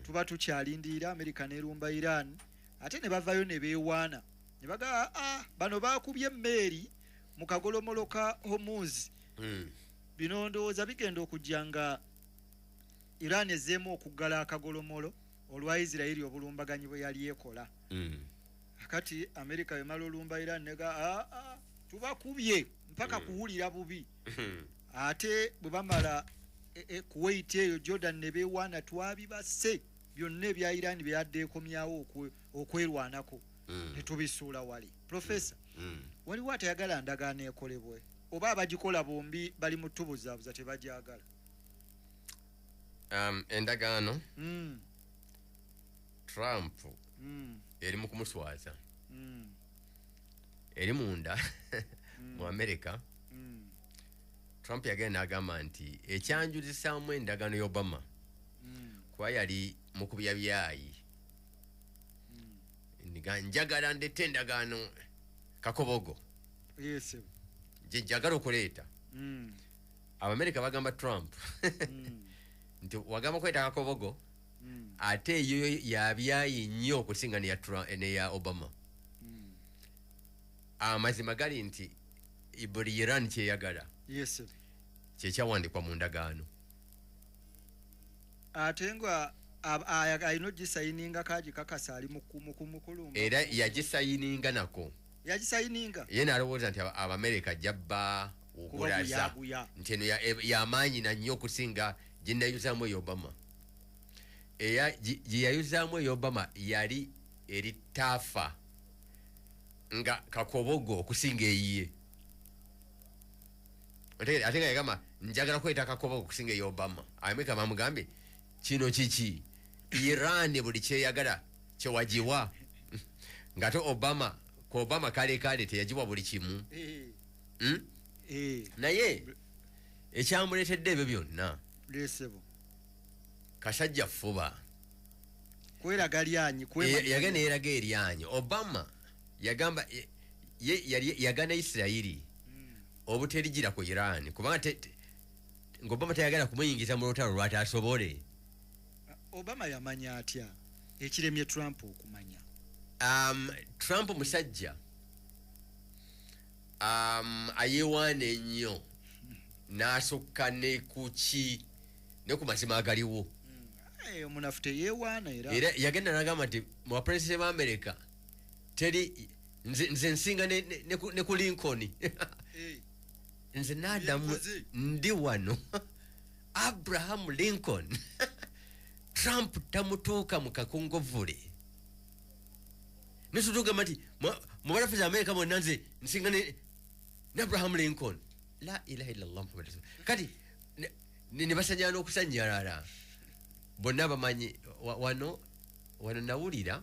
tuba tukyalindirira Amerika n'erumba Iran ate ne bavayo ne beewaana ne baga bano baakubye emmeeri mu kagolomolo ka Hormuz bino ndowooza bigenda okujja nga Iran ezzeemu okuggala akagolomolo olwa Isirairi obulumbaganyi bwe yali ekola akati Amerika yemala olumba Iran nega tubakubye mpaka kuwulira bubi ate bwe bamala Kuwait eyo Jordan ne beewaana twabibase byonna ebya Iran byadde ekomyawo okwerwanako ne tubisuula wali Professor waliwo atayagala ndagaano ekolebwe oba abagikola bombi bali mu tubuzaabuza tebajagala endagaano Trump eri mu kumuswaza eri munda mu Amerika Trump yagenda n'agamba nti ekyanjulizaamu endagaano y'Obama kuba yali mu kubya byayi njagala ndette endagaano kakobogo gye njagala okuleeta Abamerika bagamba Trump nti wagamba kweta kakobogo ate eyo yabyayi nnyo okusinga neya Obama amazima gali nti buli Iran kyeyagala kyekyawandikwa mu ndagaano ate nga ayina ogisayininga kagikakasa ali mukulumba era yagisayininga nako yagisayininga ye nalowooza nti Abamerika jabba okulaza nti eno yamaanyi nannyo okusinga gye nayuzaamu eyo Obama gye yayuzaamu eyo Obama yali eri taafa nga kakobogo okusinga eyiye ate nga yagamba njagala kweta kakobogo okusinga eyo Obama Amerika bamugambye kino kiki Iran buli kyeyagala kyewagiwa ngate Obama ku Obama kale teyagiwa buli kimu naye ekyamuleetedde ebyo byonna kasajja fuba kweraga lyanyi yagenda yeraga eryanyi Obama yagamba yagana Isirairi obuterigira ku Iran kubanga ng'Obama tayagala kumuyingiza mu lutalo lwatasobole Obama yamanya atya ekiremye Trump okumanya Trump musajja ayewaana ennyo n'asukka ne ku mazima agaliwo omunafu teyeewaana era yagenda n'agamba nti mu bapulezidenti b'Amerika teri nze nsinga ne ku Lincoln nze n'addamu ndi wano Abraham Lincoln Trump tamutuuka mu kakongovule nesitugamba nti mu balafuzi Amerika bonna nze nsinga ne Abraham Lincoln la ilaha illallah Muhammad rasul kati ne basanyala okusanyalala bonna bamanyi wano nawulira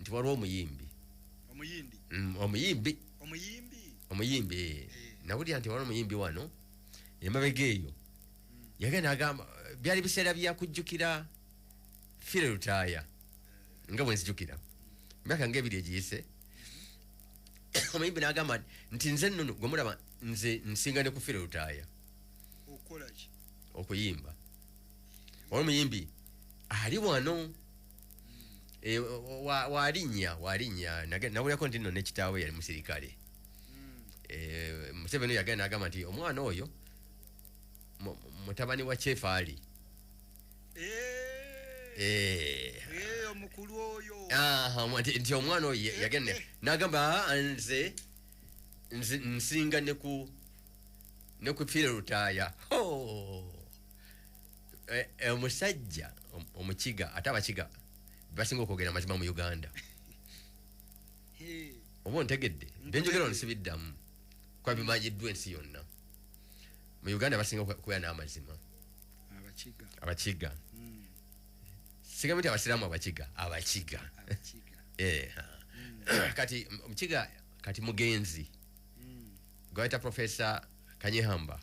nti waliwo omuyimbi nawulira nti waliwo omuyimbi wano emabega eyo yagenda agamba byali biseera byakujjukira Fire Lutaaya nga bwe nzijukira myaka ng'ebiri egiyise omuyimbi n'agamba nti nze nno gwe mulaba nze nsinga ne ku Fire Lutaaya okuyimba wali omuyimbi ali wano walinnya nawulirako nti nno ne kitaawe yali musirikale Museveni yagenda n'agamba nti omwana oyo mutabani wa Chief Ali omukulu oyo nti omwana oyo yagenda n'agamba nze nsinga ne ku Fire Lutaaya omusajja omukiga ate abakiga basinga okwogera amazima mu Uganda oba ontegedde byenjogera ono sibiddamu kwa bimanyiddwa ensi yonna mu Uganda basinga kubeera n'amazima abakiga sigambe nti abasiraamu abakiga kati omukiga kati mugenzi gwayita Professor Kanyehamba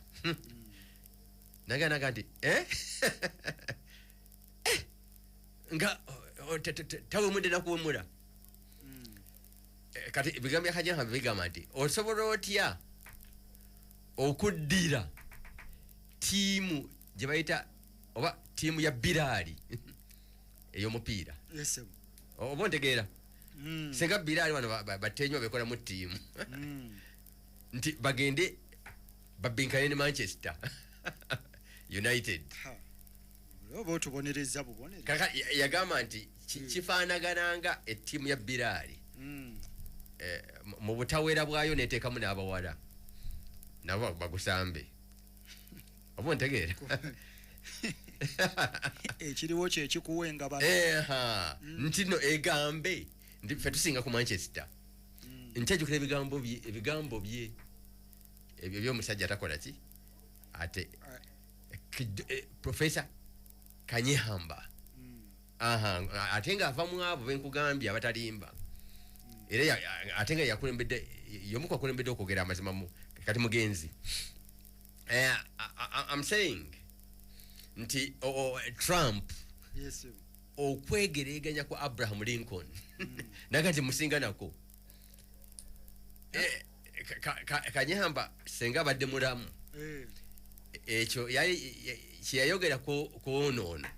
naga nti nga tawemudde nakuwemula kati ebigambo bya Kanyahamba bigamba nti osobola otya okuddira tiimu gye bayita oba tiimu ya Biraali ey'omupiira oba ontegeera senga Biraali wano batenywa bekola mu tiimu nti bagende babinkane ne Manchester United oba otubonereza bubonere kaka yagamba nti kifaanagananga ettiimu ya Biraali mu butawera bwayo neteekamu n'abawala nabo bagusambe oba ontegeera ekiriwo kyekikuwenga bano nti no egambe nti ffe tusinga ku Manchester nkyajukira ebigambo bye ebyo by'omusajja takola ki ate Professor Kanyahamba ate nga ava mu abo benkugambye abatalimba era ate nga yakulembedde yomu kwakulembedde okwogera amazima kati mugenzi I'm saying nti Trump okwegereganya kwa Abraham Lincoln naga nti musinga nako Kanyahamba senga abadde mulamu ekyo kyeyayogera kwonoona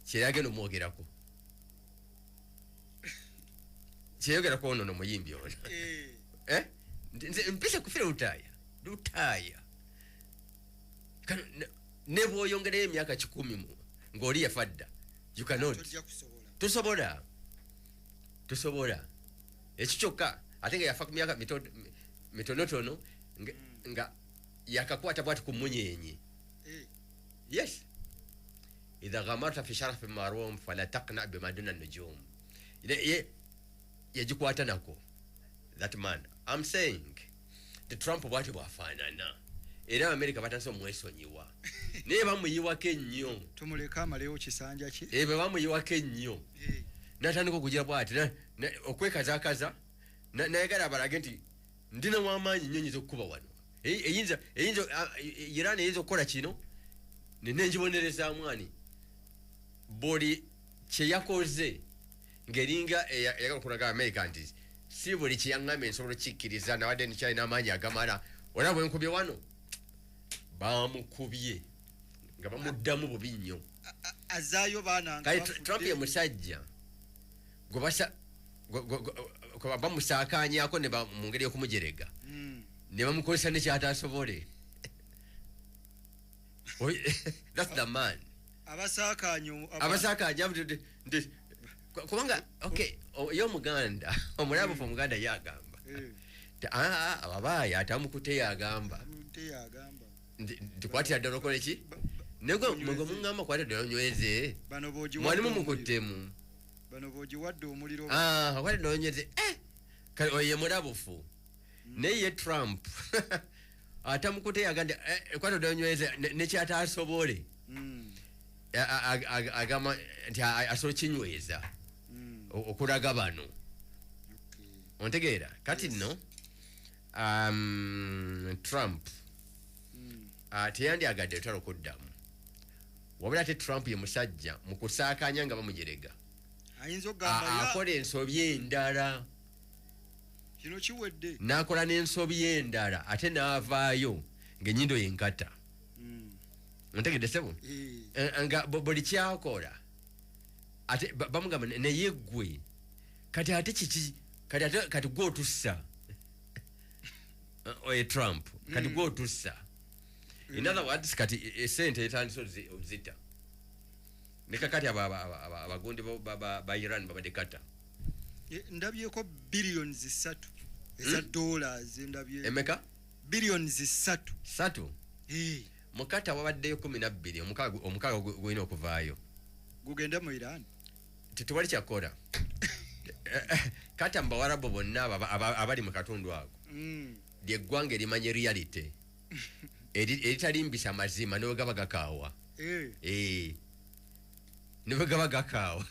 kyeyagenda omwogerako kyeyayogera kwonoona omuyimbi ono mpise kufira lutaaya ne bw'oyongerayo emyaka 10 ng'oli yafa dda you cannot tusobola ekyo kyokka ate nga yafa ku myaka mitonotono nga yakakwata bwati ku munyenye yes idha ghamarta fi sharaf marum fala taqna bima duna nujum yajikwata nako that man I'm saying the Trump bwati bwafaanana era America batanso mwesonyiwa ne bamuyiwako ennyo tumuleka amalewo kisanja ki bamuyiwako ennyo natandika okugira bwati okwekazaakaza nayagala abalage nti ndina wamaanyi nnyo nyiza okukuba wano eyinza Iran eyinza okukola kino nenjibonereza mwani buli kyeyakoze ngeringa yagala okulaga America nti si buli kyeyaŋŋambye nsobola okikkiriza nawadde nikyalina amaanyi agamala olaba bwenkubye wano bamukubye nga bamuddamu bubi nnyo azaayo baana Trump ye musajja bamusaakanyako mu ngeri y'okumujerega ne bamukozesa nekyatasobole that's the man abasaakanya kubanga okay y'omuganda omulabufu omuganda yagamba ababaaya atamukute yagamba ndikwatira ddala okola ki nego mwego muŋŋamba kwatira ddala onyweze mwalimu mukuttemu bano bogiwadde omuliro kwatira ddala onyweze kale oye mulabufu naye ye Trump atamukute yaganda kwatira ddala onyweze nekyatasobole agamba nti asobola kinyweza okulaga bano ontegeera kati nno Trump teyandyagadde lutalo okuddamu wabula ate Trump ye musajja mu kusaakanya nga bamujerega akola ensobi endala kino kiwedde n'akola n'ensobi endala ate n'avaayo ng'ennyindo yenkata ontegedde sebo nga buli kyakola ate bamugamba naye ggwe kati ate kiki kati gwotussa oye Trump kati gwotussa in other words kati esente etandise ozita ne kakati abagundi ba Iran babadde kata ndabyeko billions 3 eza dollars ndabye emeka billions 3 mukata wabaddeyo 12 omukaaga gwina okuvaayo gugenda mu Iran titwali kyakola kata mbawarabu bonna abali mu katundu ako lyeggwanga erimanye reality eritalimbisa mazima ne bwegaba gakaawa ne bwegaba gakaawa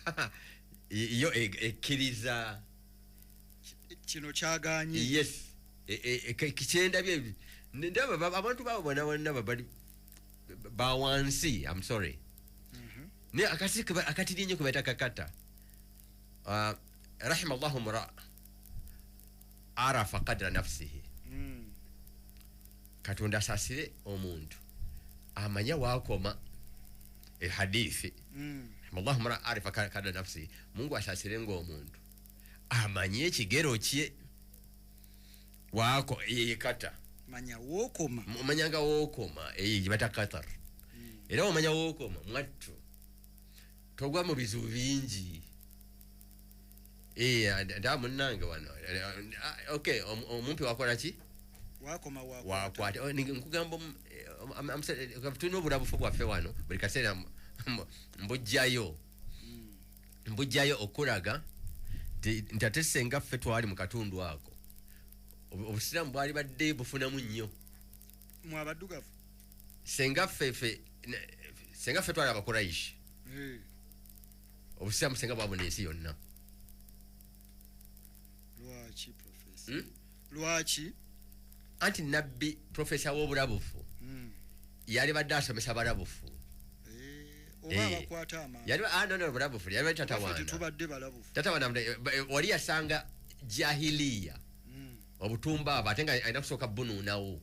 yo ekkiriza kino kyaganye yes kikyendabye ndaba abantu babo bonna bonna babali bawansi I'm sorry ne akatiri nnyo kubaita kakata rahimallahu mura arafa qadra nafsihi katonda asasire omuntu amanya wakoma hadithi Allahu mara arifa qadra nafsihi Mungu asasire ng'omuntu amanye ekigero kye wako yekata manya wokoma manyanga wokoma bata qatar era omanya wokoma mwattu togwa mu bizu bingi ndamu nange wano okay omumpi wakola ki wakoma wakwata nkugamba tulina obulabufu bwaffe wano buli kaseera mbujjayo okulaga nti ate senga ffe twali mu katundu ako obusiraamu bwali badde bufunamu nnyo mwabaddugavu senga ffe twali abakuraishi obusiraamu senga bwabona ensi yonna lwaki professor lwaki anti nabbi profesa w'obulabufu yali badde asomesa balabufu oba bakwata amaanyi yali no balabufu yali tatawaana tubadde balabufu tatawaana wali yasanga jahiliya obutumba abo ate nga alina kusooka bunuunawo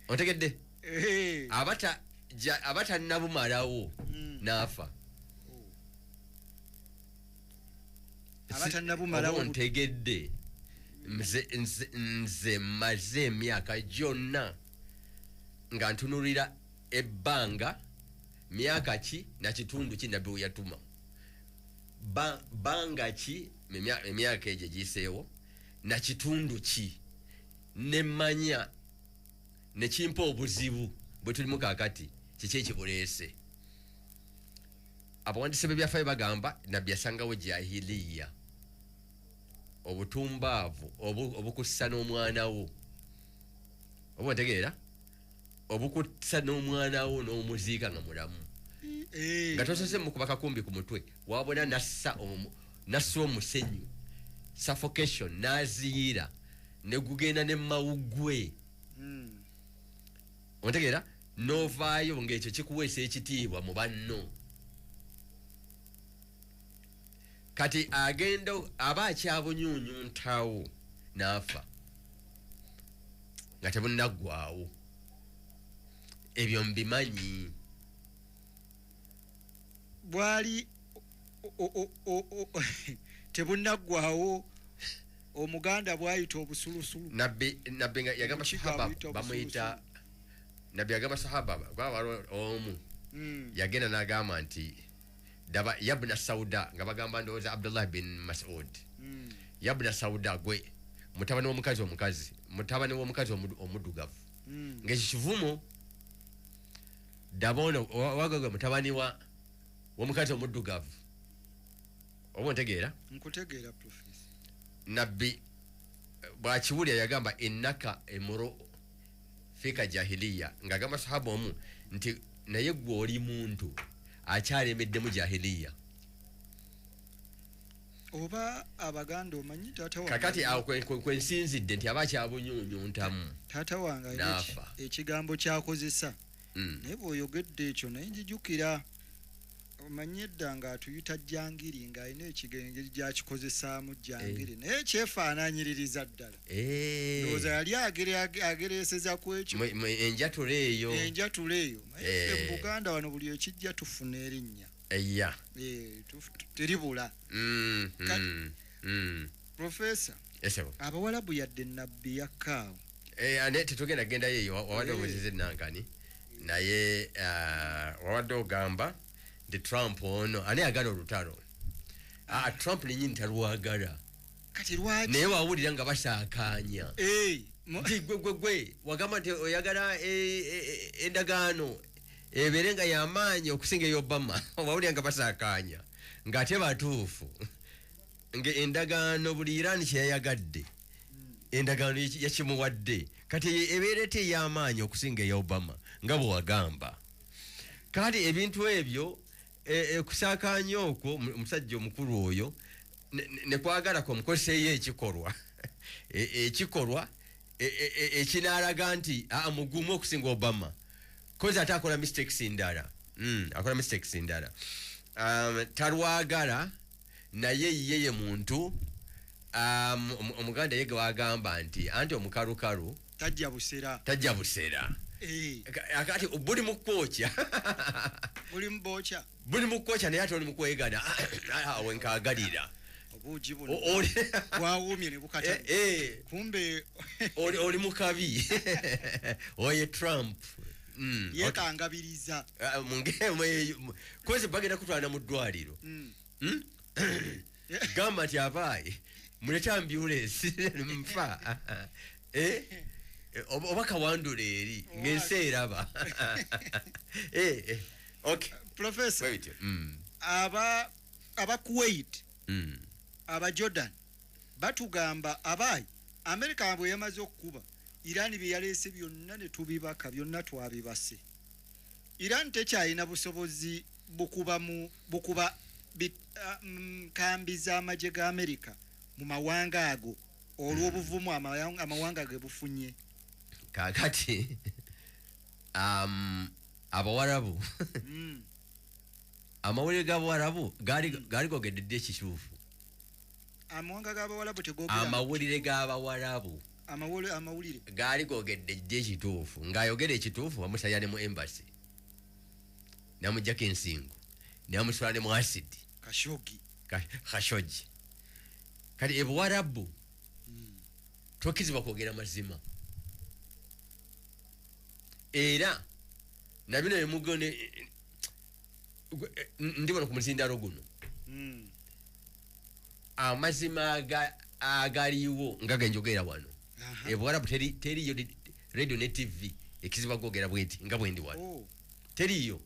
otegedde abatannabumalawo n'afa abatannabumalawo ntegedde nze maze emyaka gyonna nga ntunulira ebbanga myaka ki na kitundu ki nabbi we yatuma banga ki emyaka egyo giyiseewo na kitundu ki nemmanya nekimpa obuzibu bwe tulimu kaakati kiki ekibuleese abawandiisi b'ebyafaayo bagamba nabbi yasangawo jahiliya obutumbaavu obukussa n'omwana wo oba ontegeera obukussa n'omwana wo n'omuziika nga mulamu nga tosose mukuba kakumbi ku mutwe wabona nassa omusenyu suffocation n'aziira ne gugenda ne mawugwe ontegeera n'ovaayo ng'ekyo kikuweesa ekitiibwa mu banno kati agenda aba akyabunyuunyuntawo n'afa nga tebunaggwaawo ebyo mbimanyi bwali tebunaggwaawo omuganda bwayita obusulusulu nabbi nga yagamba sahaba bamuyita nabbi yagamba sahaba gwabalo omu yagenda n'agamba nti daba yabna sauda nga bagamba ndowooza Abdullah bin Mas'ud yabna sauda gwe mutabani w'omukazi omuddugavu ng'ekivumo daba ono wagagwe mutabani w'omukazi omuddugavu oba ontegeera nkutegeera professor nabbi bwakiwulira yagamba innaka emuro fika jahiliya ng'agamba sahaba omu nti naye gwe oli muntu akyalemeddemu jahiliya oba abaganda omanyi taata wange kakati awo kwensinzidde nti aba akyabunyuunyuntamu taata wange ekigambo kyakozesa naye bw'oyogedde ekyo naye njijukira omanyi edda nga atuyita jangiri ng'alina ekigenge gyakikozesaamu jangiri naye kyefaanaanyiririza ddala ndowooza yali agereeseza ku ekyo enjatula eyo naye mu Buganda wano buli ekijja tufuna erinnya teribula professor abawalabu yadde nabbi yakkaawo tetugenda gendayo eyo wawadde obuzize enankani naye wawadde ogamba nti Trump ono ani agala olutalo Trump nenyini talwagala kati lwaki naye wawulira nga basaakaanya nti gwe wagamba nti oyagala endagaano ebeere nga yamaanyi okusinga ey'Obama wawulira nga basaakaanya ng'ate batuufu ng'endagaano buli Iran kyeyayagadde endagaano yakimuwadde kati ebeere teyamaanyi okusinga ey'Obama nga bwe wagamba kati ebintu ebyo kusaakaanya okwo omusajja omukulu oyo nekwagala kumukoseeyo ekikolwa ekinaalaga nti mugumu okusinga Obama kozi ate akola mistakes ndala talwagala naye yeye muntu omuganda yege wagamba nti anti omukalukalu tajja busera akati buli mukwokya buli mukwokya naye ate oli mukwegana wenkagalira oli mukabi oye Trump yekangabiriza kozi bagenda kutwala mu ddwaliro gamba nti abaayi muleta ambulance mfa oba kawandula eri ng'ensi eraba okay Professor aba Kuwait aba Jordan batugamba abaayi America bwe yamaze okukuba Iran bye yaleese byonna ne tubibaka byonna twabibase Iran tekyalina busobozi bukuba kambi z'amagye ga America mu mawanga ago olw'obuvumu amawanga ge bufunye kakati abawarabu amawulire g'abawarabu gaali gogedde ekituufu amawanga g'abawarabu tegogera amawulire g'abawarabu amawulire gaali gogedde ekituufu ng'ayogera ekituufu bamusaya ne mu embassy namujjako ensingo namusula ne mu acid Khashoggi kati ebuwarabu tokkizibwa kwogera mazima era nabino emugone ndibona ku muzindalo guno amazima agaliwo nga genjogera wano ebuwarabu teriyo radio ne TV ekizibwa kwogera bwenti nga bwendi wano teriyo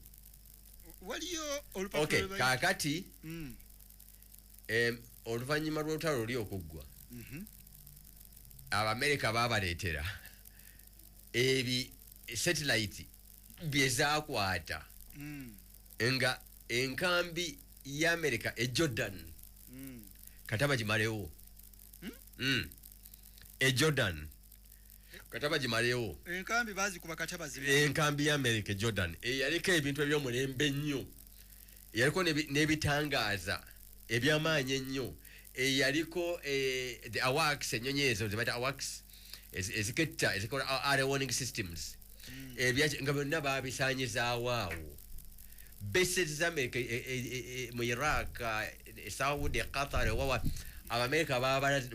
waliyo okay kakati oluvannyuma lw'olutalo luli okuggwa Abamerika babaleetera ebi satellite byezakwata nga enkambi y'Amerika Jordan kataba gimalewo Jordan kataba gimalewo enkambi bazikuba kataba enkambi y'Amerika Jordan yaliko ebintu ebyomulembe nnyo yaliko n'ebitangaaza ebyamaanyi ennyo yaliko the AWACS enyonyi ezo zebata AWACS eziketta ezikola early warning systems nga byonna babisaanyizaawo awo bases z'Amerika mu Iraq Saudi Qatar wawa Abamerika babalazi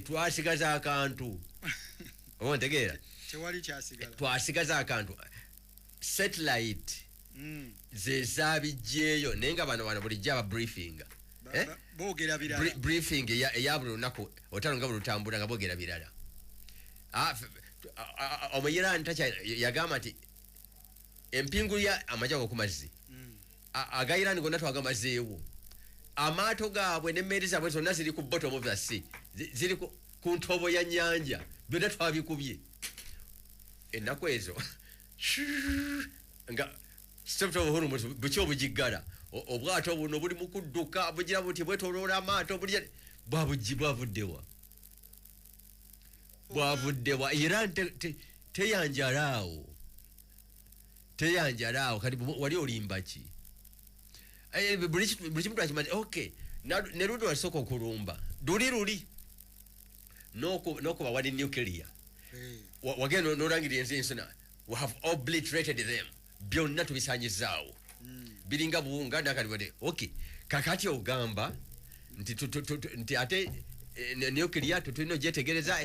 twasigaza akantu oba ntegeera twasigaza akantu satellite zezabijjeeyo naye nga bano bulijjo aba briefinga boogera birala briefing eya buli lunaku otalo nga buli lutambula nga boogera birala omuyirani yagamba nti empingulya amajja ku mazzi aga Iran gonna twagamazeewo amaato gaabwe n'emmeeri zaabwe zonna ziri ku bottom of the sea ziri ku ntobo ya nnyanja byonna twabikubye ennaku ezo nga Strait of Hormuz buki obugiggala obwato buno buli mu kudduka bugira buti bwetoloola amaato bwavuddewa Iran teyanjalaawo kati wali olimba ki buli kimu akimanyi okay ne ludo wasooka okulumba luli n'okuba wali nuclear wagenda n'olangirira ensi ensona we have obliterated them byonna tubisaanyizaawo biringa buwunga nakaliwadde okay kakati ogamba nti ate nuclear tulina ogyetegereza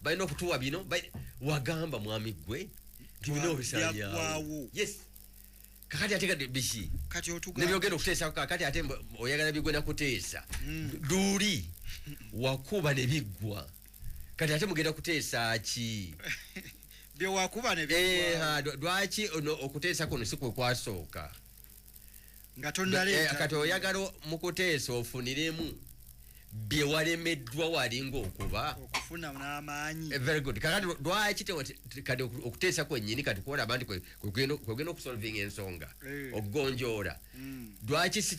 balina okutuwa bino wagamba mwami gwe nti bino obisaanyaawo yes kakati ate kati biki nebyogenda okuteesako kakati ate oyagala bigwena kuteesa luli wakuba ne biggwa kati ate mugenda kuteesa ki byewakuba ne biggwa lwaki okuteesa kuno si kwe kwasooka nga tonnaleeta kati oyagala mu kuteesa ofuniremu bye walemeddwa walinga okufuna n'amaanyi very good kakati lwaki kati okuteesa kwennyini kati kuolaba nti kwegenda okusolvinga ensonga okugonjoola lwaki si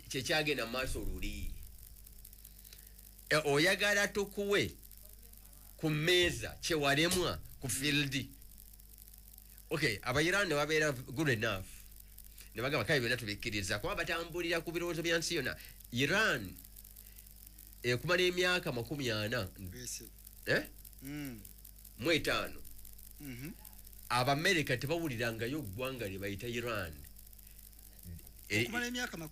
kyekyagenda mu maaso luli oyagala tukuwe ku mmeeza kyewalemwa ku field okay abayirani ne babeera good enough ne bagamba kale byonna tubikkiriza kuba batambulira ku birowoozo bya nsi yonna. Iran ekumala emyaka 40 mu 5 Abamerika tebawulirangayo ggwanga lye bayita Iran okumala emyaka 40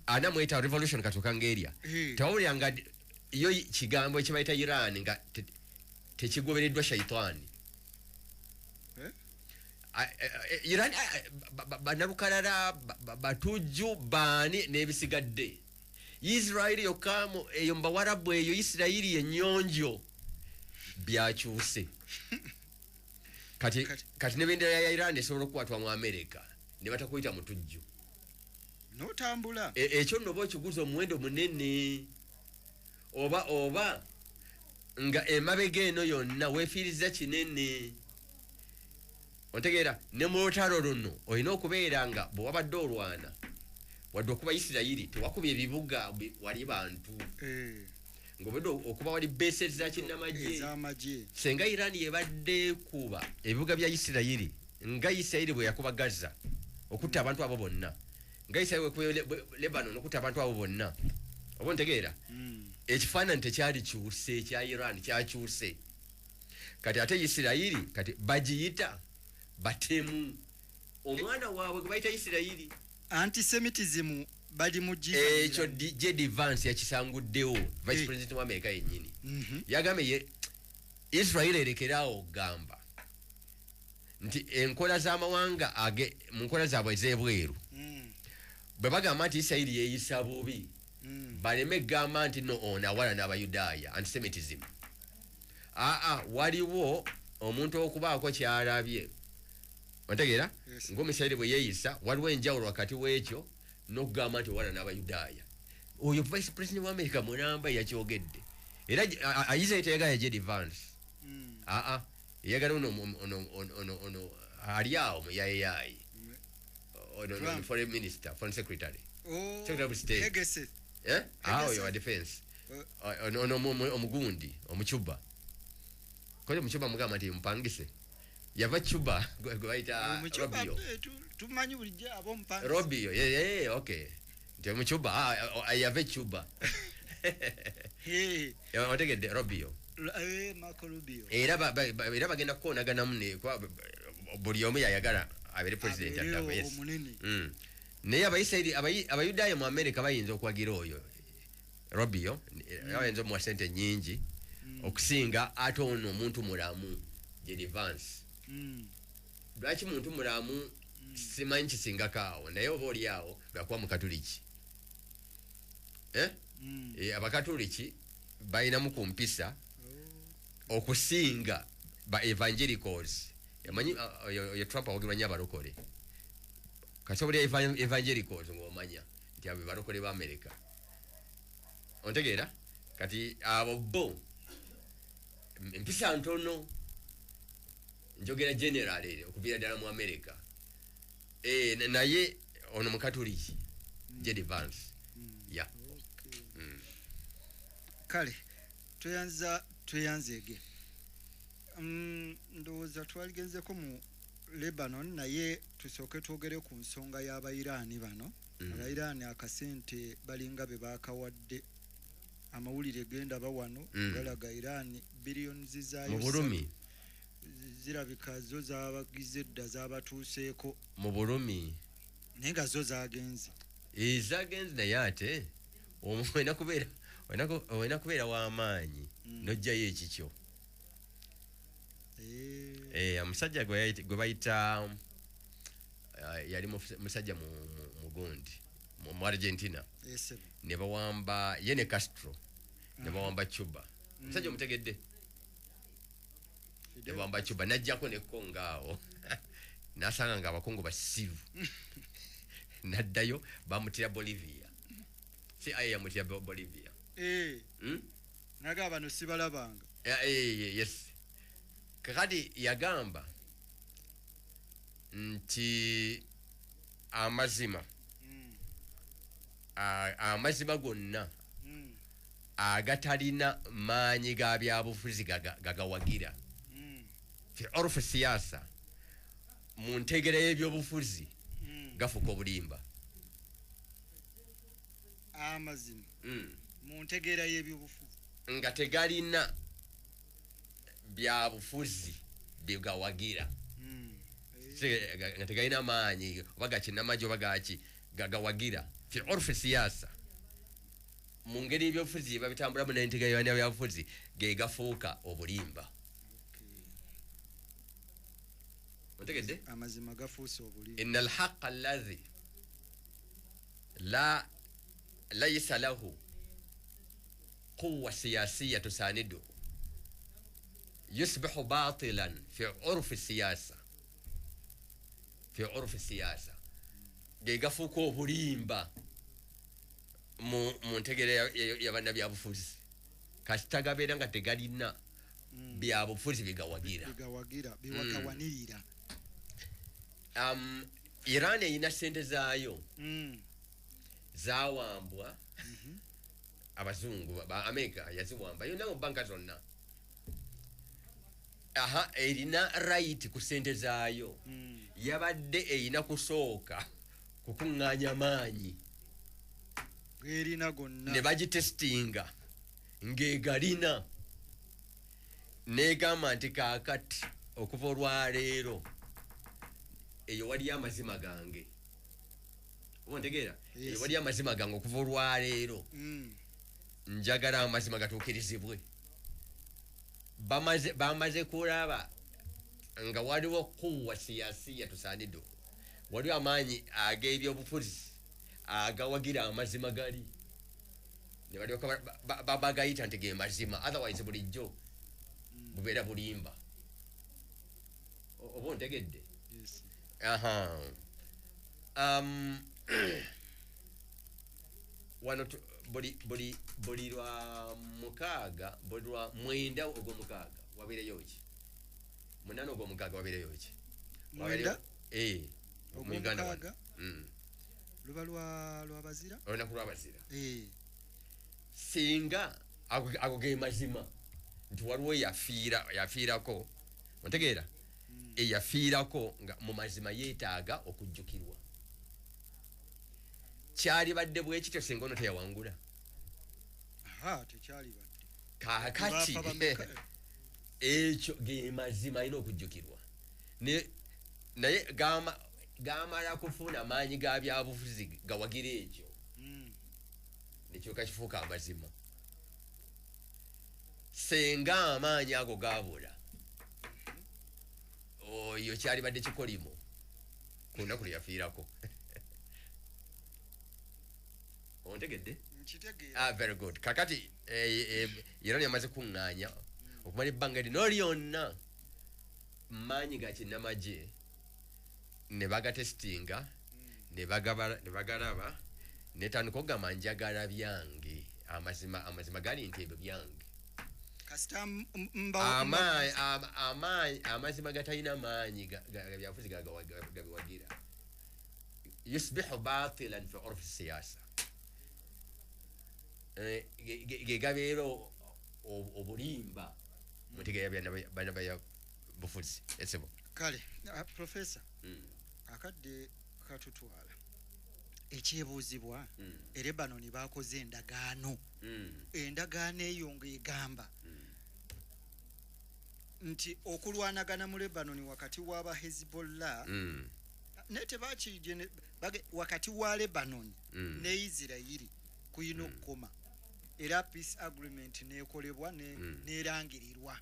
ana mu 5 revolution katuka ng'erya tebawuliranga yo kigambo ekibayita Iran nga tekigobereddwa shaitani. Iran banalukalala batujju baani n'ebisigadde. Israeli yokamo eyo mbawarabu eyo Israeli ennyonjo byakyuse. Kati n'ebendera ya Iran esobola okukwatwa mu Amerika ne batakuyita mutujju. N'otambula. Ekyo nno oba okiguza omuwendo munene oba nga emabega eno yonna weefiiriza kinene. Ontegeera ne mu lutalo luno olina okubeera nga bwe wabadde olwana wadde okuba Isirayiri tewakubye ebibuga wali bantu ng'obadde okuba wali beese za kinnamagye. Senga Iran yebadde kuba ebibuga bya Isirayiri nga Isirayiri bwe yakuba Gaza okutta abantu abo bonna, nga Isirayiri bwe kuba Lebanon okutta abantu abo bonna. Oba ontegeera ekifaananyi tekyali kyuse ekya Iran kyakyuse. Kati ate Isirayiri kati bagiyita batemu omwana waabwe gwe bayita Isirayiri. Antisemitism bali mu ekyo J.D. Vance yakisanguddewo vice president wa Amerika yennyini yagambye Israel erekeraawo okugamba nti enkola z'amawanga mu nkola zaabwe ez'ebweru bwe bagamba nti Isirayiri yeeyisa bubi baleme gamba nti no ono awala n'Abayudaaya antisemitism. Waliwo omuntu okubaako kyalabye ontegeera ng'Omusirayiri bwe yeeyisa waliwo enjawulo wakati w'ekyo n'okugamba nti owala n'Abayudaaya. Oyo vice president wa Amerika mulamba yakyogedde era Israel teyagala J.D. Vance eyagala ono ali awo muyayeyayi ono foreign minister foreign secretary secretary of state oyo wa defense ono omugundi omucuba kole omucuba mugamba nti mpangise yava Cuba gwe bayita Robio. Tumanyi bulijjo ab'omupangisa. Robio okay nti omucuba yava Cuba. Otegedde Robio. Marco Rubio. Era bagenda kukoonaganamu ne buli omu yayagala abeere president addako. Yes. Naye Abayudaaya mu Amerika bayinza okwagira oyo Robio bayinza omuwa ssente nnyingi okusinga ate ono omuntu mulamu J.D. Vance. Lwaki muntu mulamu simanyi kisingako awo naye oba oli awo lwakuba mukatuliki. Abakatuliki balinamu ku mpisa okusinga ba evangelicals. Yamanyi oyo Trump awogirwa nnyo abalokole. Kasobole evangelicals ng'omanya nti abo balokole ba Amerika. Ontegeera kati abo bo empisa ntono njogera general okuviira ddala mu Amerika. Naye ono mukatuliki J.D. Vance. Kale tweyanzeege ndowooza twaligenzeko mu Lebanon naye tusooke twogere ku nsonga y'Abayiraani bano. Abayiraani akasente balinga be baakawadde amawulire genda bawano galaga Iran billions zaayo mu Bulumi zirabika zo zaabagize edda zaabatuuseeko mu Bulumi naye nga zo zaagenze naye ate olina kubeera w'amaanyi n'ojjayo ekikyo. Omusajja gwe bayita yali musajja mugundi mu Argentina ne bawamba ye ne Castro ne bawamba Cuba. Musajja omutegedde ne bawamba Cuba n'ajjako ne Congo awo n'asanga nga abakongo basiru n'addayo bamutira Bolivia. CIA yamutira Bolivia. naga bano sibalabanga. Yes. Kakati yagamba nti amazima gonna agatalina maanyi ga byabufuzi gagawagira fi orfu siyasa mu ntegera y'ebyobufuzi gafuka obulimba amazima mu ntegeera y'ebyobufuzi nga tegalina byabufuzi byegawagira nga tegalina maanyi oba gakinamagye oba gagawagira fi urfi siyasa mu ngeri ebyobufuzi babitambulamu n'entegeera y'ebyobufuzi gegafuuka obulimba otegedde amazima gafuuse obulimba inna alhaqa alladhi laysa lahu quwwa siyasiyya tusaniduhu yusbihu batilan fi urfi siyasa gegafuuka obulimba mu ntegeera y'abanna byabufuzi kasita gabeera nga tegalina byabufuzi byegawagira bewagawanirira Iran eyina sente zaayo zawambwa abazungu ba America yaziwamba yonna mu banka zonna erina right ku sente zaayo yabadde eyina kusooka kukuŋŋaanya maanyi gerina gonna ne bagitestinga ng'egalina negamba nti kaakati okuva olwaleero eyo waliyo amazima gange ontegeera eyo waliyo amazima gange okuva olwaleero njagala amazima gatuukirizibwe bamaze kulaba nga waliwo quwwa siyasiyya tusaniduhu waliwo amaanyi ag'ebyobufuzi agawagira amazima gali ne balyoka bagayita nti ge mazima otherwise bulijjo bubeera bulimba oba ontegedde wano buli lwa mukaaga buli lwa mwenda ogw'omukaaga wabeereyo ki munana ogw'omukaaga wabeereyo ki mwenda mu Uganda ogw'omukaaga luba lwabazira olunaku lwabazira singa ago ge mazima nti waliwo yafiirako ontegeera eyafiirako nga mu mazima yeetaaga okujjukirwa kyali badde bwekityo singa ono teyawangula tekyali badde kaakati ekyo ge mazima alina okujjukirwa naye gamala kufuna maanyi ga byabufuzi gawagira ekyo nekyoka kifuuka amazima senga amaanyi ago gabula oyo kyali badde kikolimo ku lunaku lwe yafiirako ontegedde very good kakati Iran yamaze kuŋŋaanya okumala ebbanga lino lyonna maanyi ga kinnamagye ne bagatestinga ne bagalaba netandika okugamba njagala byange amazima gali nti ebyo byange amazima gatalina maanyi byabufuzi gabiwagira yusbihu batilan fi urfi siyasa gegabeera obulimba mutegeera bana baya bufuzi esebo kale professor akadde katutwala ekyebuuzibwa Lebanon bakoze endagaano endagaano eyo ng'egamba nti okulwanagana mu Lebanon wakati w'aba Hezbollah naye tebakijje wakati wa Lebanon ne Israel kuyina okukoma era peace agreement neekolebwa neerangirirwa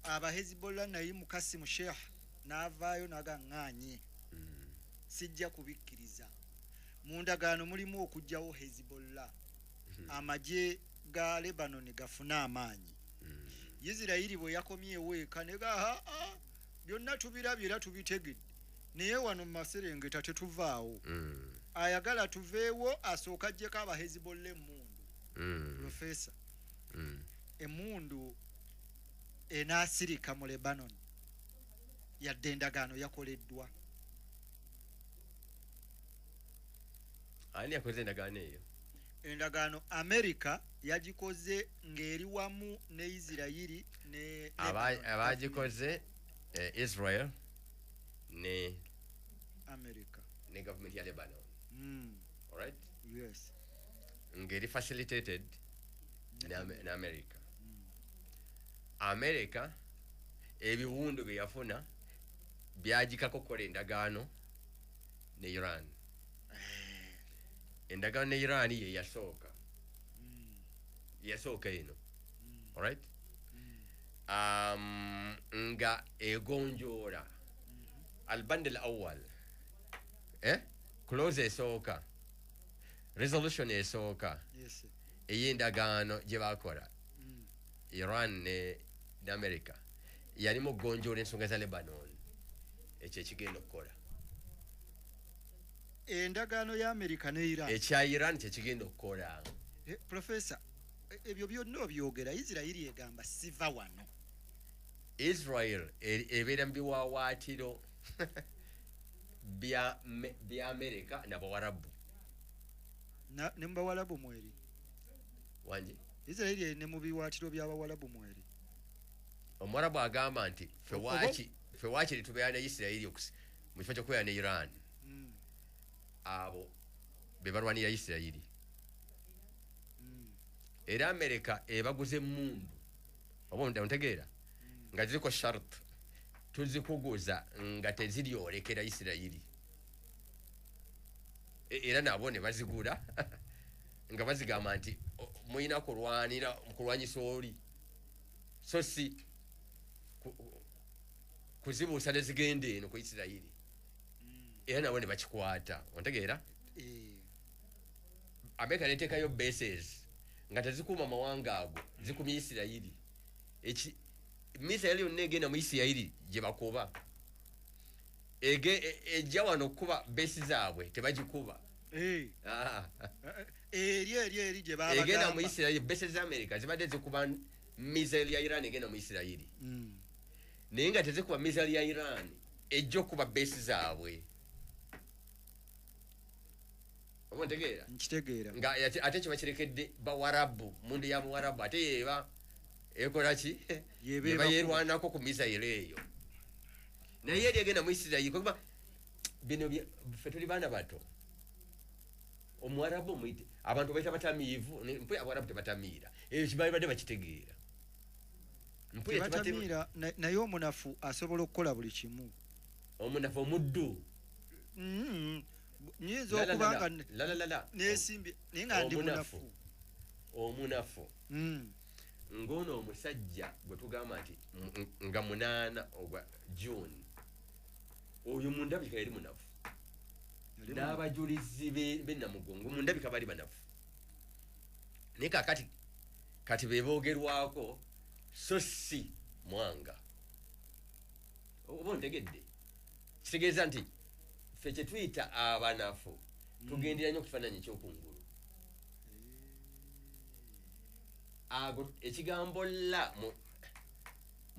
aba Hezbollah naye Mukasimu Sheikh n'avaayo nagaŋŋaanye sijja kubikkiriza mu ndagaano mulimu okugjawo Hezbollah amagye ga Lebanon gafuna amaanyi Israel bwe yakomyewo eka nega byonna tubirabye era tubitegedde naye wano mu Maserengeta tetuvaawo ayagala tuveewo asooka ajjeko aba Hezbollah emmundu professor emmundu enaasirika mu Lebanon yadde endagaano yakoleddwa ani yakoze endagaano eyo endagaano America yagikoze ng'eri wamu ne Israel ne abagikoze Israel ne America ne government ya Lebanon. All right? Yes. Ngeri facilitated in America. America ebiwundu bye yafuna byagikako kukola endagaano ne Iran. Endagaano ne Iran ye yasooka eno. All right? Nga egonjoola alband al-awwal clause esooka resolution esooka Yes. ey'endagaano gye bakola Iran ne America yalimu okugonjoola ensonga za Lebanon ekyo ekigenda okukola Endagaano ya America ne Iran. ekya Iran kyekigenda okukola. Professor, ebyo byonna obyogera Isirairi egamba siva wano. Israel ebeera mu biwaawaatiro bya America n'Abawarabu. Ne mu Bawalabu mweri. Wangi Isirairi ne mu biwaatiro by'Abawalabu mweri. Omwarabu agamba nti ffe waakiri tubeera ne Isirairi mu kifo ky'okubeera ne Iran. Abo be balwanira Isirairi. Era America ebaguze emmundu oba ontegeera nga ziriko shart tuzikuguza nga teziryolekera Isirairi. Era nabo ne bazigula nga bazigamba nti muyina kulwanyisa oli so si kuzibuusa ne zigenda eno ku Isirairi. Era nabo ne bakikwata ontegeera. America neteekayo bases nga tezikuuma mawanga ago zikumya Isirairi. Misirairi yonna egenda mu Isirairi gye bakuba ejja wano okukuba besi zaabwe tebagikuba. Eri gye babagamba egenda mu Isirairi besi za America zibadde zikuba Misirairi ya Iran egenda mu Isirairi naye nga tezikuba Misirairi ya Iran ejja okuba besi zaabwe. Omontegeera? Nkitegeera. Nga ate kiba kirekedde Bawarabu mundu ya Muwarabu ate yeeba ekola ki yeba yerwanako ku Misirairi eyo naye eri egenda mu Isirairi kuba bino ffe tuli baana bato. Omuwarabu omuyite abantu baita batamiivu mpuya Abawarabu tebatamiira ekyo kibaali badde bakitegeera tebatamiira naye omunafu asobola okukola buli kimu. Omunafu omuddu nyinza okuba nga nesimbi naye nga ndi munafu. Omunafu ng'ono omusajja gwe tugamba nti nga 8 ogwa June oyo mundabika yali munafu n'abajulizi b'Namugongo mundabika bali banafu naye kati beeboogerwako so si Mwanga. Oba ontegedde kitegeeza nti ffe kye tuyita abanafu tugendera nnyo okukifaananyi ekyokungulu. Ago ekigambo la mu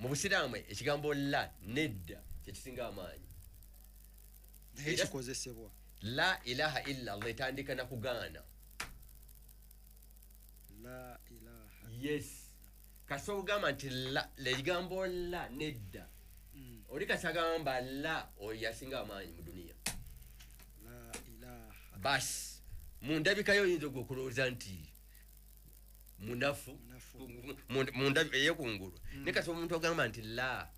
Busiraamu ekigambo la nedda kyekisinga amaanyi. Naye kikozesebwa. La ilaha illa Allah etandika na kugaana. La ilaha. Yes. Kasogamba nti la ekigambo la nedda. Oli kasagamba la oyasinga amaanyi mu dunia. La ilaha. Bas mundabikayo oyinza okukulowooza nti munafu mundabika eyekungulu naye kati omuntu ogamba nti la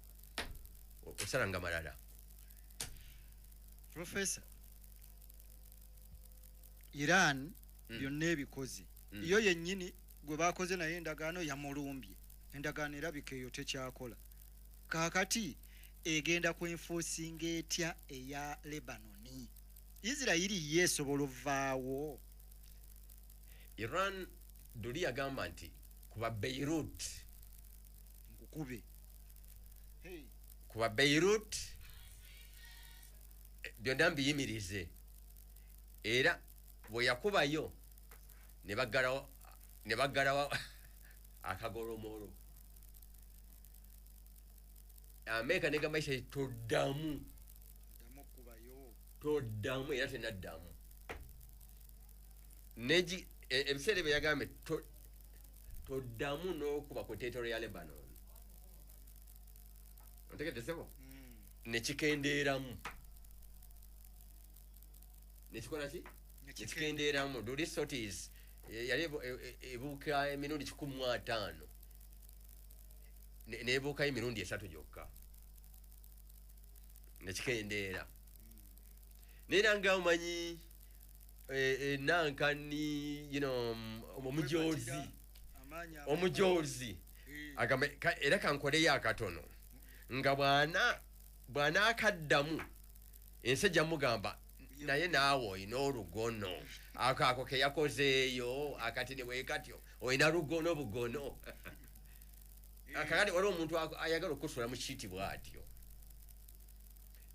osalanga malala. Professor, Iran byonna ebikozi yo yennyini gwe bakoze naye endagaano yamulumbye endagaano erabika eyo tekyakola kaakati egenda kwenforcinga etya eya Lebanoni. Isirairi yeesobola ovaawo. Iran Duli yagamba nti kuba Beirut nkukube kuba Beirut byonna mbiyimirize era bwe yakubayo ne baggalawo akagolomolo. Amerika negamba Israel toddamu era tenaddamu neji ebiseera bye yagambe toddamu n'okuba ku territory ya Lebanon. Ontegedde sebo? Ne kikendeeramu nekikola ki nekikendeeramu duli sotis yali ebuuka emirundi 15 nebuukayo emirundi 3 gyokka nekikendeera nera nga omanyi nankani omujozi agamba era kankoleyo akatono nga bwana akaddamu ensi ejja mugamba naye naawe olina olugono ako keyakozeeyo akati ne bwekatyo olina lugono bugono kakati waliwo omuntu ayagala okusula mu kiiti bw'atyo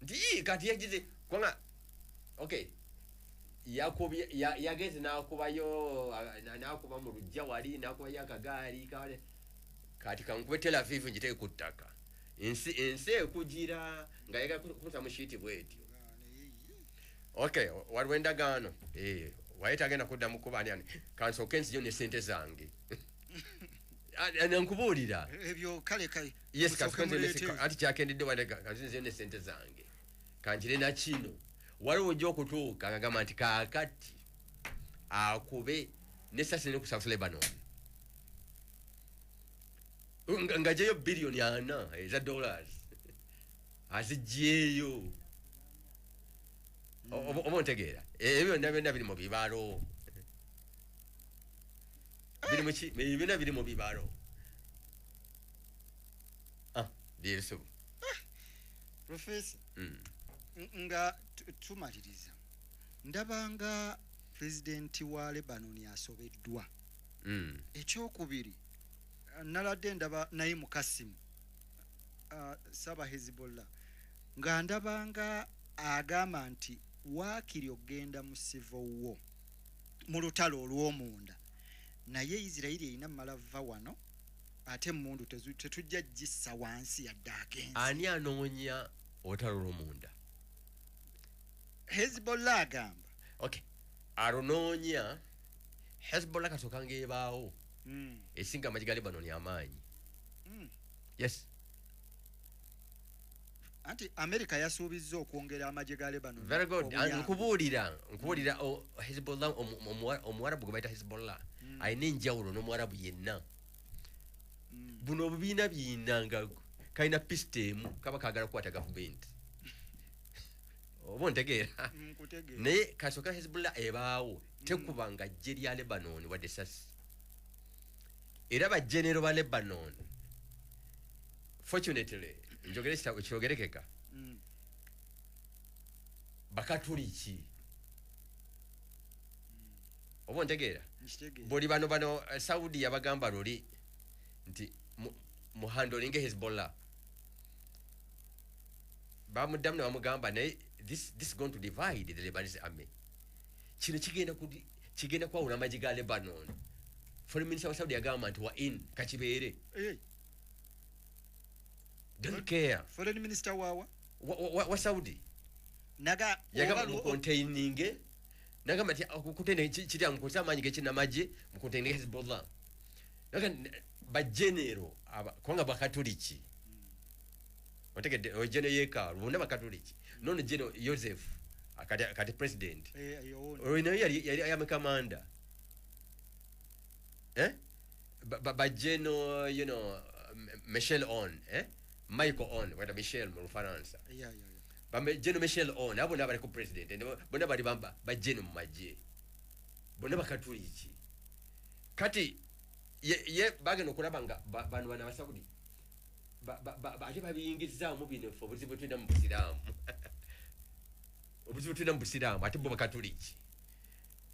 nti kati yagize kubanga okay yageze nakubayo nakuba mu lujja wali nakubayo akagaali kale kati kankube Tel Aviv njiteke ku ttaka ensi ekugira nga yagala kusa mu kiiti bw'etyo. Okay, waliwo endagaano wayita agenda kuddamu kubani ani kansooke nziyo ne sente zange nkubuulira ebyo kale yes ati kyakendedde kanziyo ne sente zange kanjire na kino waliwo ojja okutuuka ngagamba nti kaakati akube nesasi ne ku South Lebanon nga gyeyo biliyoni 4 eza dollars azigyeyo oba ontegeera ebyo byonna biri mu bibalo byonna biri mu bibalo byeso Professor nga tumaliriza ndabanga presidenti wa Lebanon asobeddwa ekyokubiri naladde ndaba Naim Kasim saba Hezbollah nga ndabanga agamba nti waakiri ogenda mu civil war mu lutalo olw'omunda naye Israel erina malava wano ate mundu tetujja gissa wansi yadde agenze. Ani anoonya olutalo olw'omunda? Hezbollah agamba. Okay, alunoonya Hezbollah kasooka ng'ebaawo esinga amagi ga Lebanon amaanyi. Yes. Anti America yasuubizza okwongera amagi ga Lebanon. Very good. Nkubuulira Hezbollah omuwarabu gwe bayita Hezbollah ayina enjawulo n'omuwarabu yenna. Buno obubiina biinanga kalina pisitemu kaba kaagala kukwata gavumenti. Oba ontegeera naye kasooka Hezbollah ebaawo tekubanga ggye lya Lebanon wadde sasi era bajenero ba Lebanon fortunately njogere kyogerekeka bakatuliki oba ontegeera buli bano Saudi yabagamba luli nti mu handling Hezbollah bamuddamu ne bamugamba naye this is going to divide the Lebanese army. Kino kigenda kwawula amagi ga Lebanon. Foreign Minister wa Saudi yagamba nti wa in kakibeere. Don't care. Foreign Minister wa Saudi naga yagamba mu containing nagamba nti kutende kiri amukosa amanyi g'ekinamagye mu containing Hezbollah. Naga bajenero kwanga bakatuliki otegedde ojene yeka bonna bakatuliki nono jeno Joseph akati president yali amakamanda bajeno Michel on Michael on wada Michel mu Faransa bajeno Michel on abo nabali ku president bonna bali bamba bajeno mu majje bonna bakatuliki kati ye bageno kulaba nga bano bana Saudi ate babiyingizaamu bino ffe obuzibu tulina mu Busiraamu obuzibu tulina mu Busiraamu ate bo bakatuliki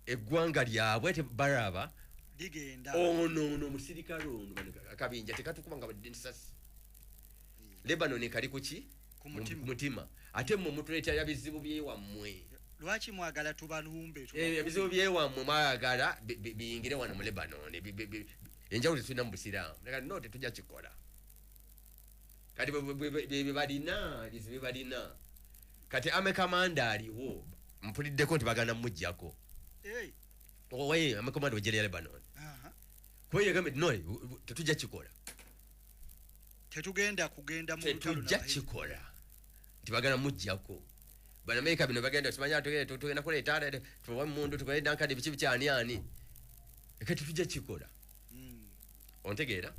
eggwanga lyabwe ate baraba ligenda ono omusirikale ono akabinja tekatukuba nga badde nsasi Lebanon kali kuki ku mutima ate mmwe mutuleetera bizibu byewammwe lwaki mwagala tubalumbe ebizibu byewammwe mwagala biyingire wano mu Lebanon enjawulo tetulina mu Busiraamu no tetujja kikola kati bye balina kati amekamanda aliwo mpuliddeko nti bagana mujjako amekamanda wejjera ya Lebanon kuba yegambe no tetujja kikola tetugenda kugenda mu lutalo tetujja kikola nti bagana mujjako Banamerika bino bagenda tumanya tugenda kuleeta tuwa mundu tukole dankadi bichi bichani ani ekati tujja kikola ontegeera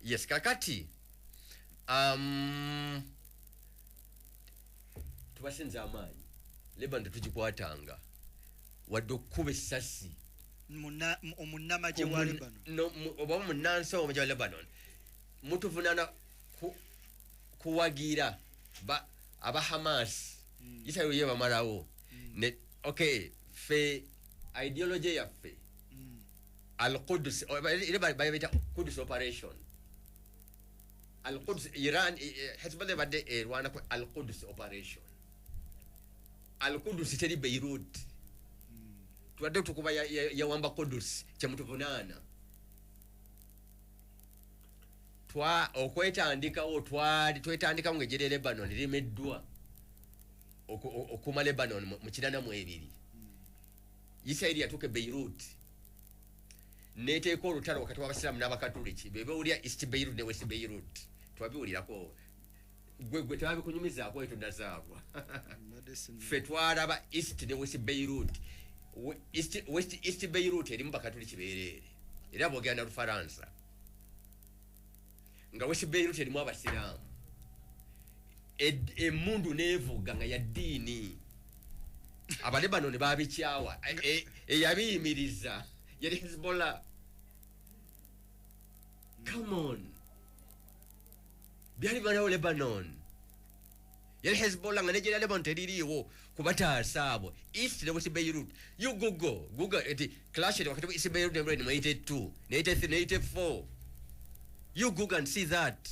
yes kakati tubasinza amaanyi Lebanon tugikwatanga wadde okuba essasi omunnamagye wa Lebanon oba munnansi wa Lebanon mutuvunaana kuwagira aba Hamas Israel yeba marawo ne okay fe ideology ya fe al-Quds ile bayita Quds operation al-Quds Iran Hezbollah bade rwana ko al-Quds operation al-Quds teri Beirut tuwadde tukuba ya wamba Quds kyamutuvunana twa okwetandika twetandika mu ejere Lebanon limeddwa okuma Lebanon mu kinana mu ebiri Israel yatuke Beirut neteeko olutalo wakati w'abasiraamu n'abakatoliki bebawulira East Beirut ne West Beirut twabiwulirako gwe twabikunyumizaako etunazaabwa ffe twalaba East ne West Beirut East Beirut erimu bakatoliki beereere era boogera na Lufaransa nga West Beirut erimu abasiraamu emundu nevuga nga ya ddiini Abalebanon babikyawa eyabiyimiriza yali Hezbollah. Come on, byali banawo Lebanon yali Hezbollah nga Nigeria Lebanon teririiwo kubataasa abo East ne West Beirut. You Google eti clash wakati wa East Beirut ne 82 83 84 you Google and see that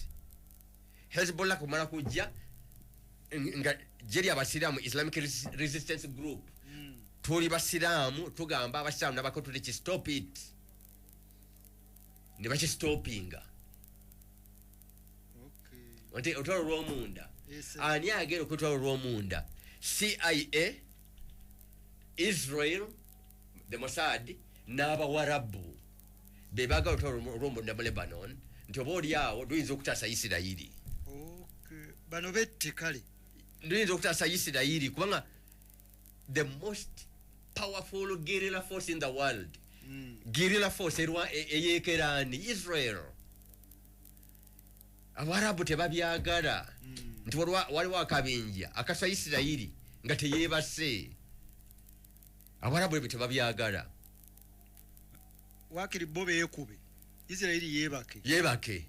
Hezbollah kumala kujja nga jeri abasiraamu Islamic Resistance Group tuli basiraamu tugamba abasiraamu n'abakatoliki stop it ne bakistopinga wante otwalo lw'omunda ani agera okutwalo lw'omunda CIA Israel the Mossad n'abawarabu bebaagala otwalo lw'omunda mu Lebanon nti oba oli awo luyinza okutaasa Isirayiri bano bette kale luyinza okutaasa Isirayiri kubanga the most powerful guerrilla force in the world guerrilla force eyeekeraani Israel. Abarabu tebabyagala nti waliwo akabinja akasa Isirayiri nga teyeebase. Abarabu ebyo tebabyagala wakiri bo beekube Isirayiri yeebake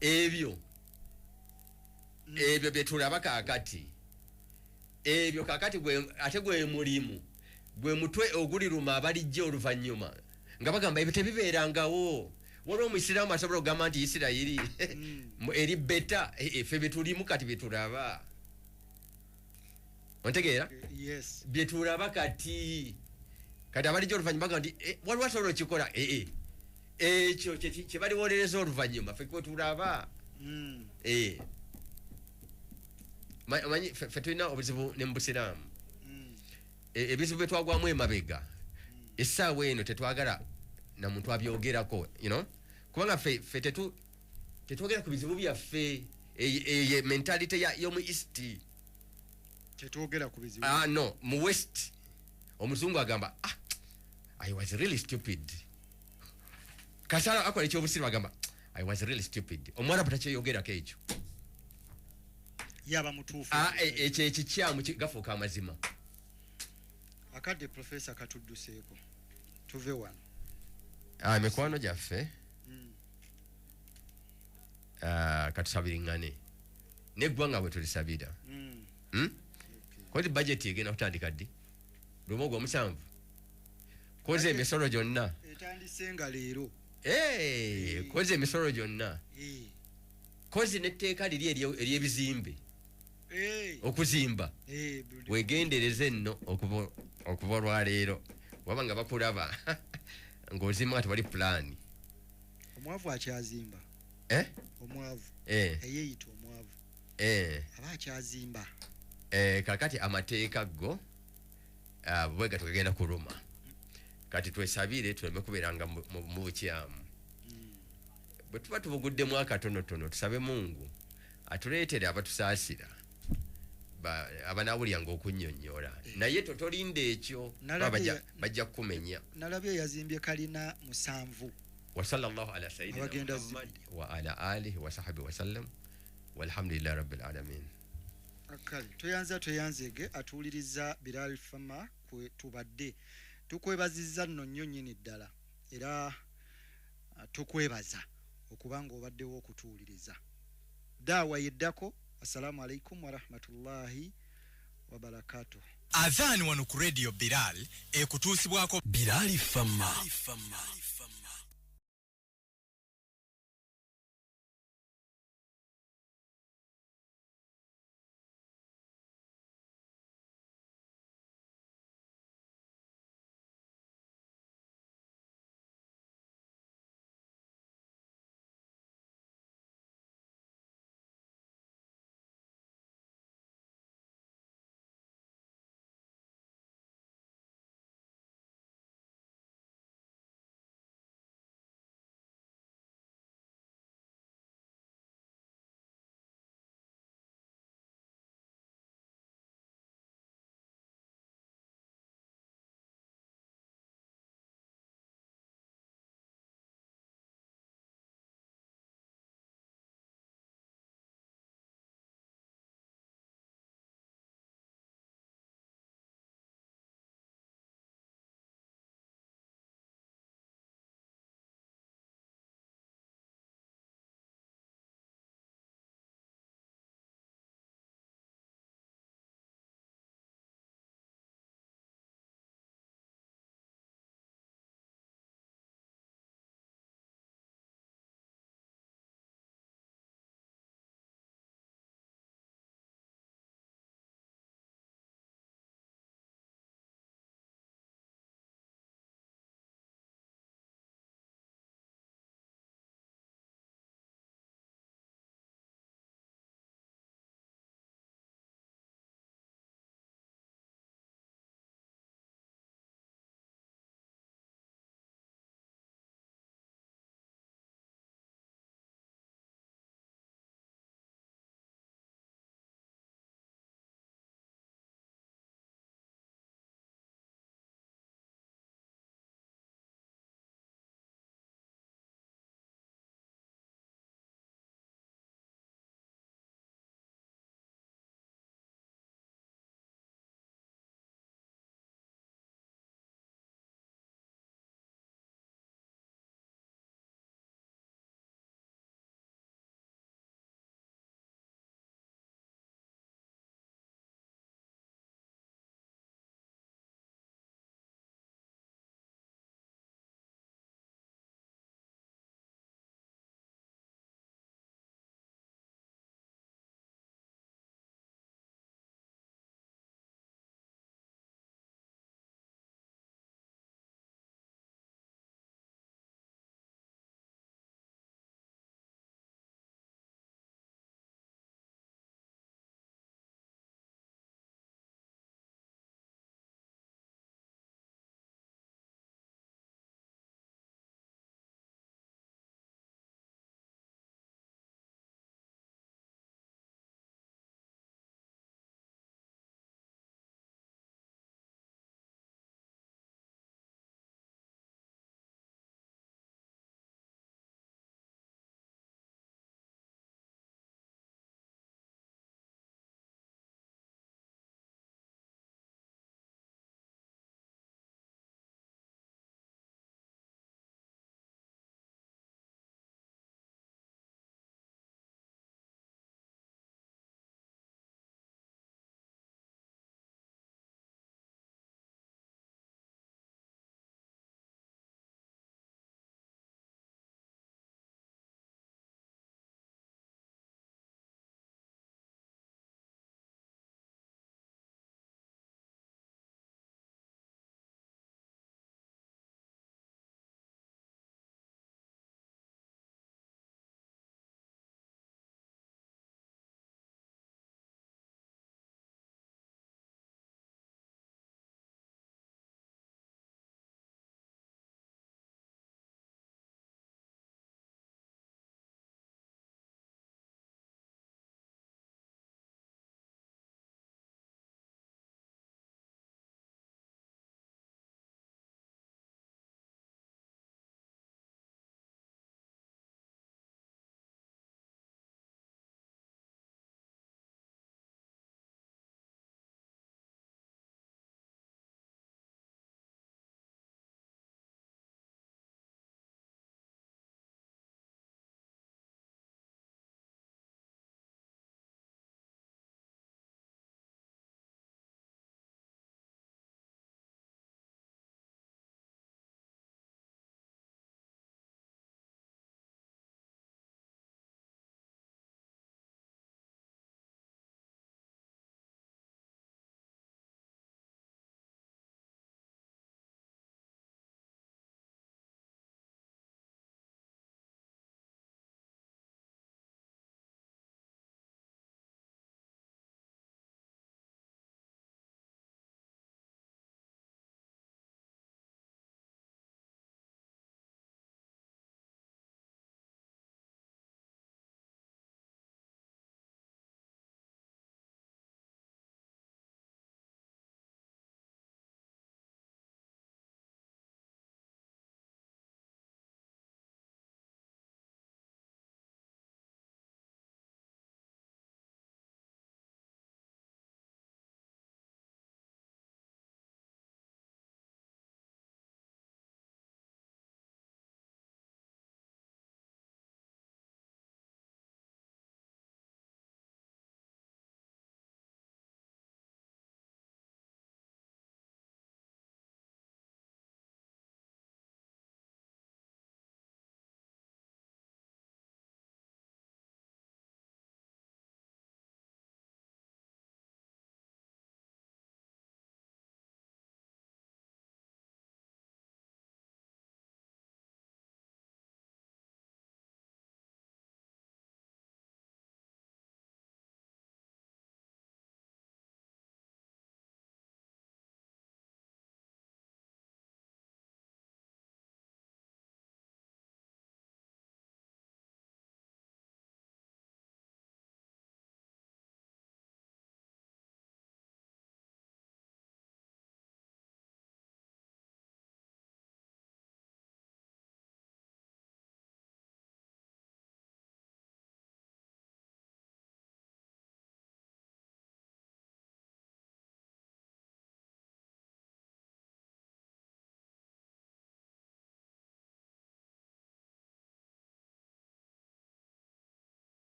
ebyo bye tulaba kaakati ebyo kaakati ate gwe mulimu gwe mutwe oguliruma abalijja oluvannyuma nga bagamba ebyo tebibeerangawo. Waliwo omuisiraamu asobola okugamba nti Isirayiri eri beta ffe byetulimu kati byetulaba ontegeera byetulaba kati abalijja oluvannyuma bagamba nti waliwo asobola okikola ekyo kyebaliwolereza oluvannyuma ffe kwetulaba. Manyi ffe tulina obuzibu ne mu busiraamu ebizibu bye twagwamu emabega essaawa eno tetwagala na muntu abyogerako kubanga ffe tetwogera ku bizibu byaffe eye mentality y'omu East tetwogera ku bizibu no mu West omuzungu agamba I was really stupid kasala akola ekyobusirimu agamba I was really stupid. Omwarabu takyeyogerako ekyo yaba mutuufu ekyo ekikyamu gafuuka amazima. Akadde Professor katudduseeko tuve wano mikwano gyaffe katusabiriŋŋane neggwanga bwe tulisabira kozi budget egenda kutandika ddi Lumogwa 7 kozi emisolo gyonna etandise nga leero kozi emisolo gyonna kozi n'etteeka liri ery'ebizimbe okuzimba wegendereze nno okuva olwaleero waba nga bakulaba ng'ozimba nga tewali pulaani. Omwavu akyazimba omwavu eyeeyita omwavu aba akyazimba kakati amateeka go bwega tukagenda kuluma kati twesabire tuleme kubeeranga mu bukyamu bwe tuba tubuguddemu akatonotono tusabe Mungu atuleetera abatusaasira abanawulyanga okunnyonnyola naye totolinde ekyo bajja kukumenya. Nalabye yazimbye kalina 7. wasallallahu ala sayidina Muhammad wa ala alihi wa sahbihi wa sallam walhamdulillahi rabbil alamin. Akali toyanzege atuuliriza Bilal Fama kwe tubadde tukwebazizza nno nnyo nnyini ddala era tukwebaza okubanga obaddewo okutuuliriza. Daawa yeddako. Assalamu alaikum wa rahmatullahi wa barakatuh. Adhan wano ku Radio Bilal ekutuusibwako Bilal Fama.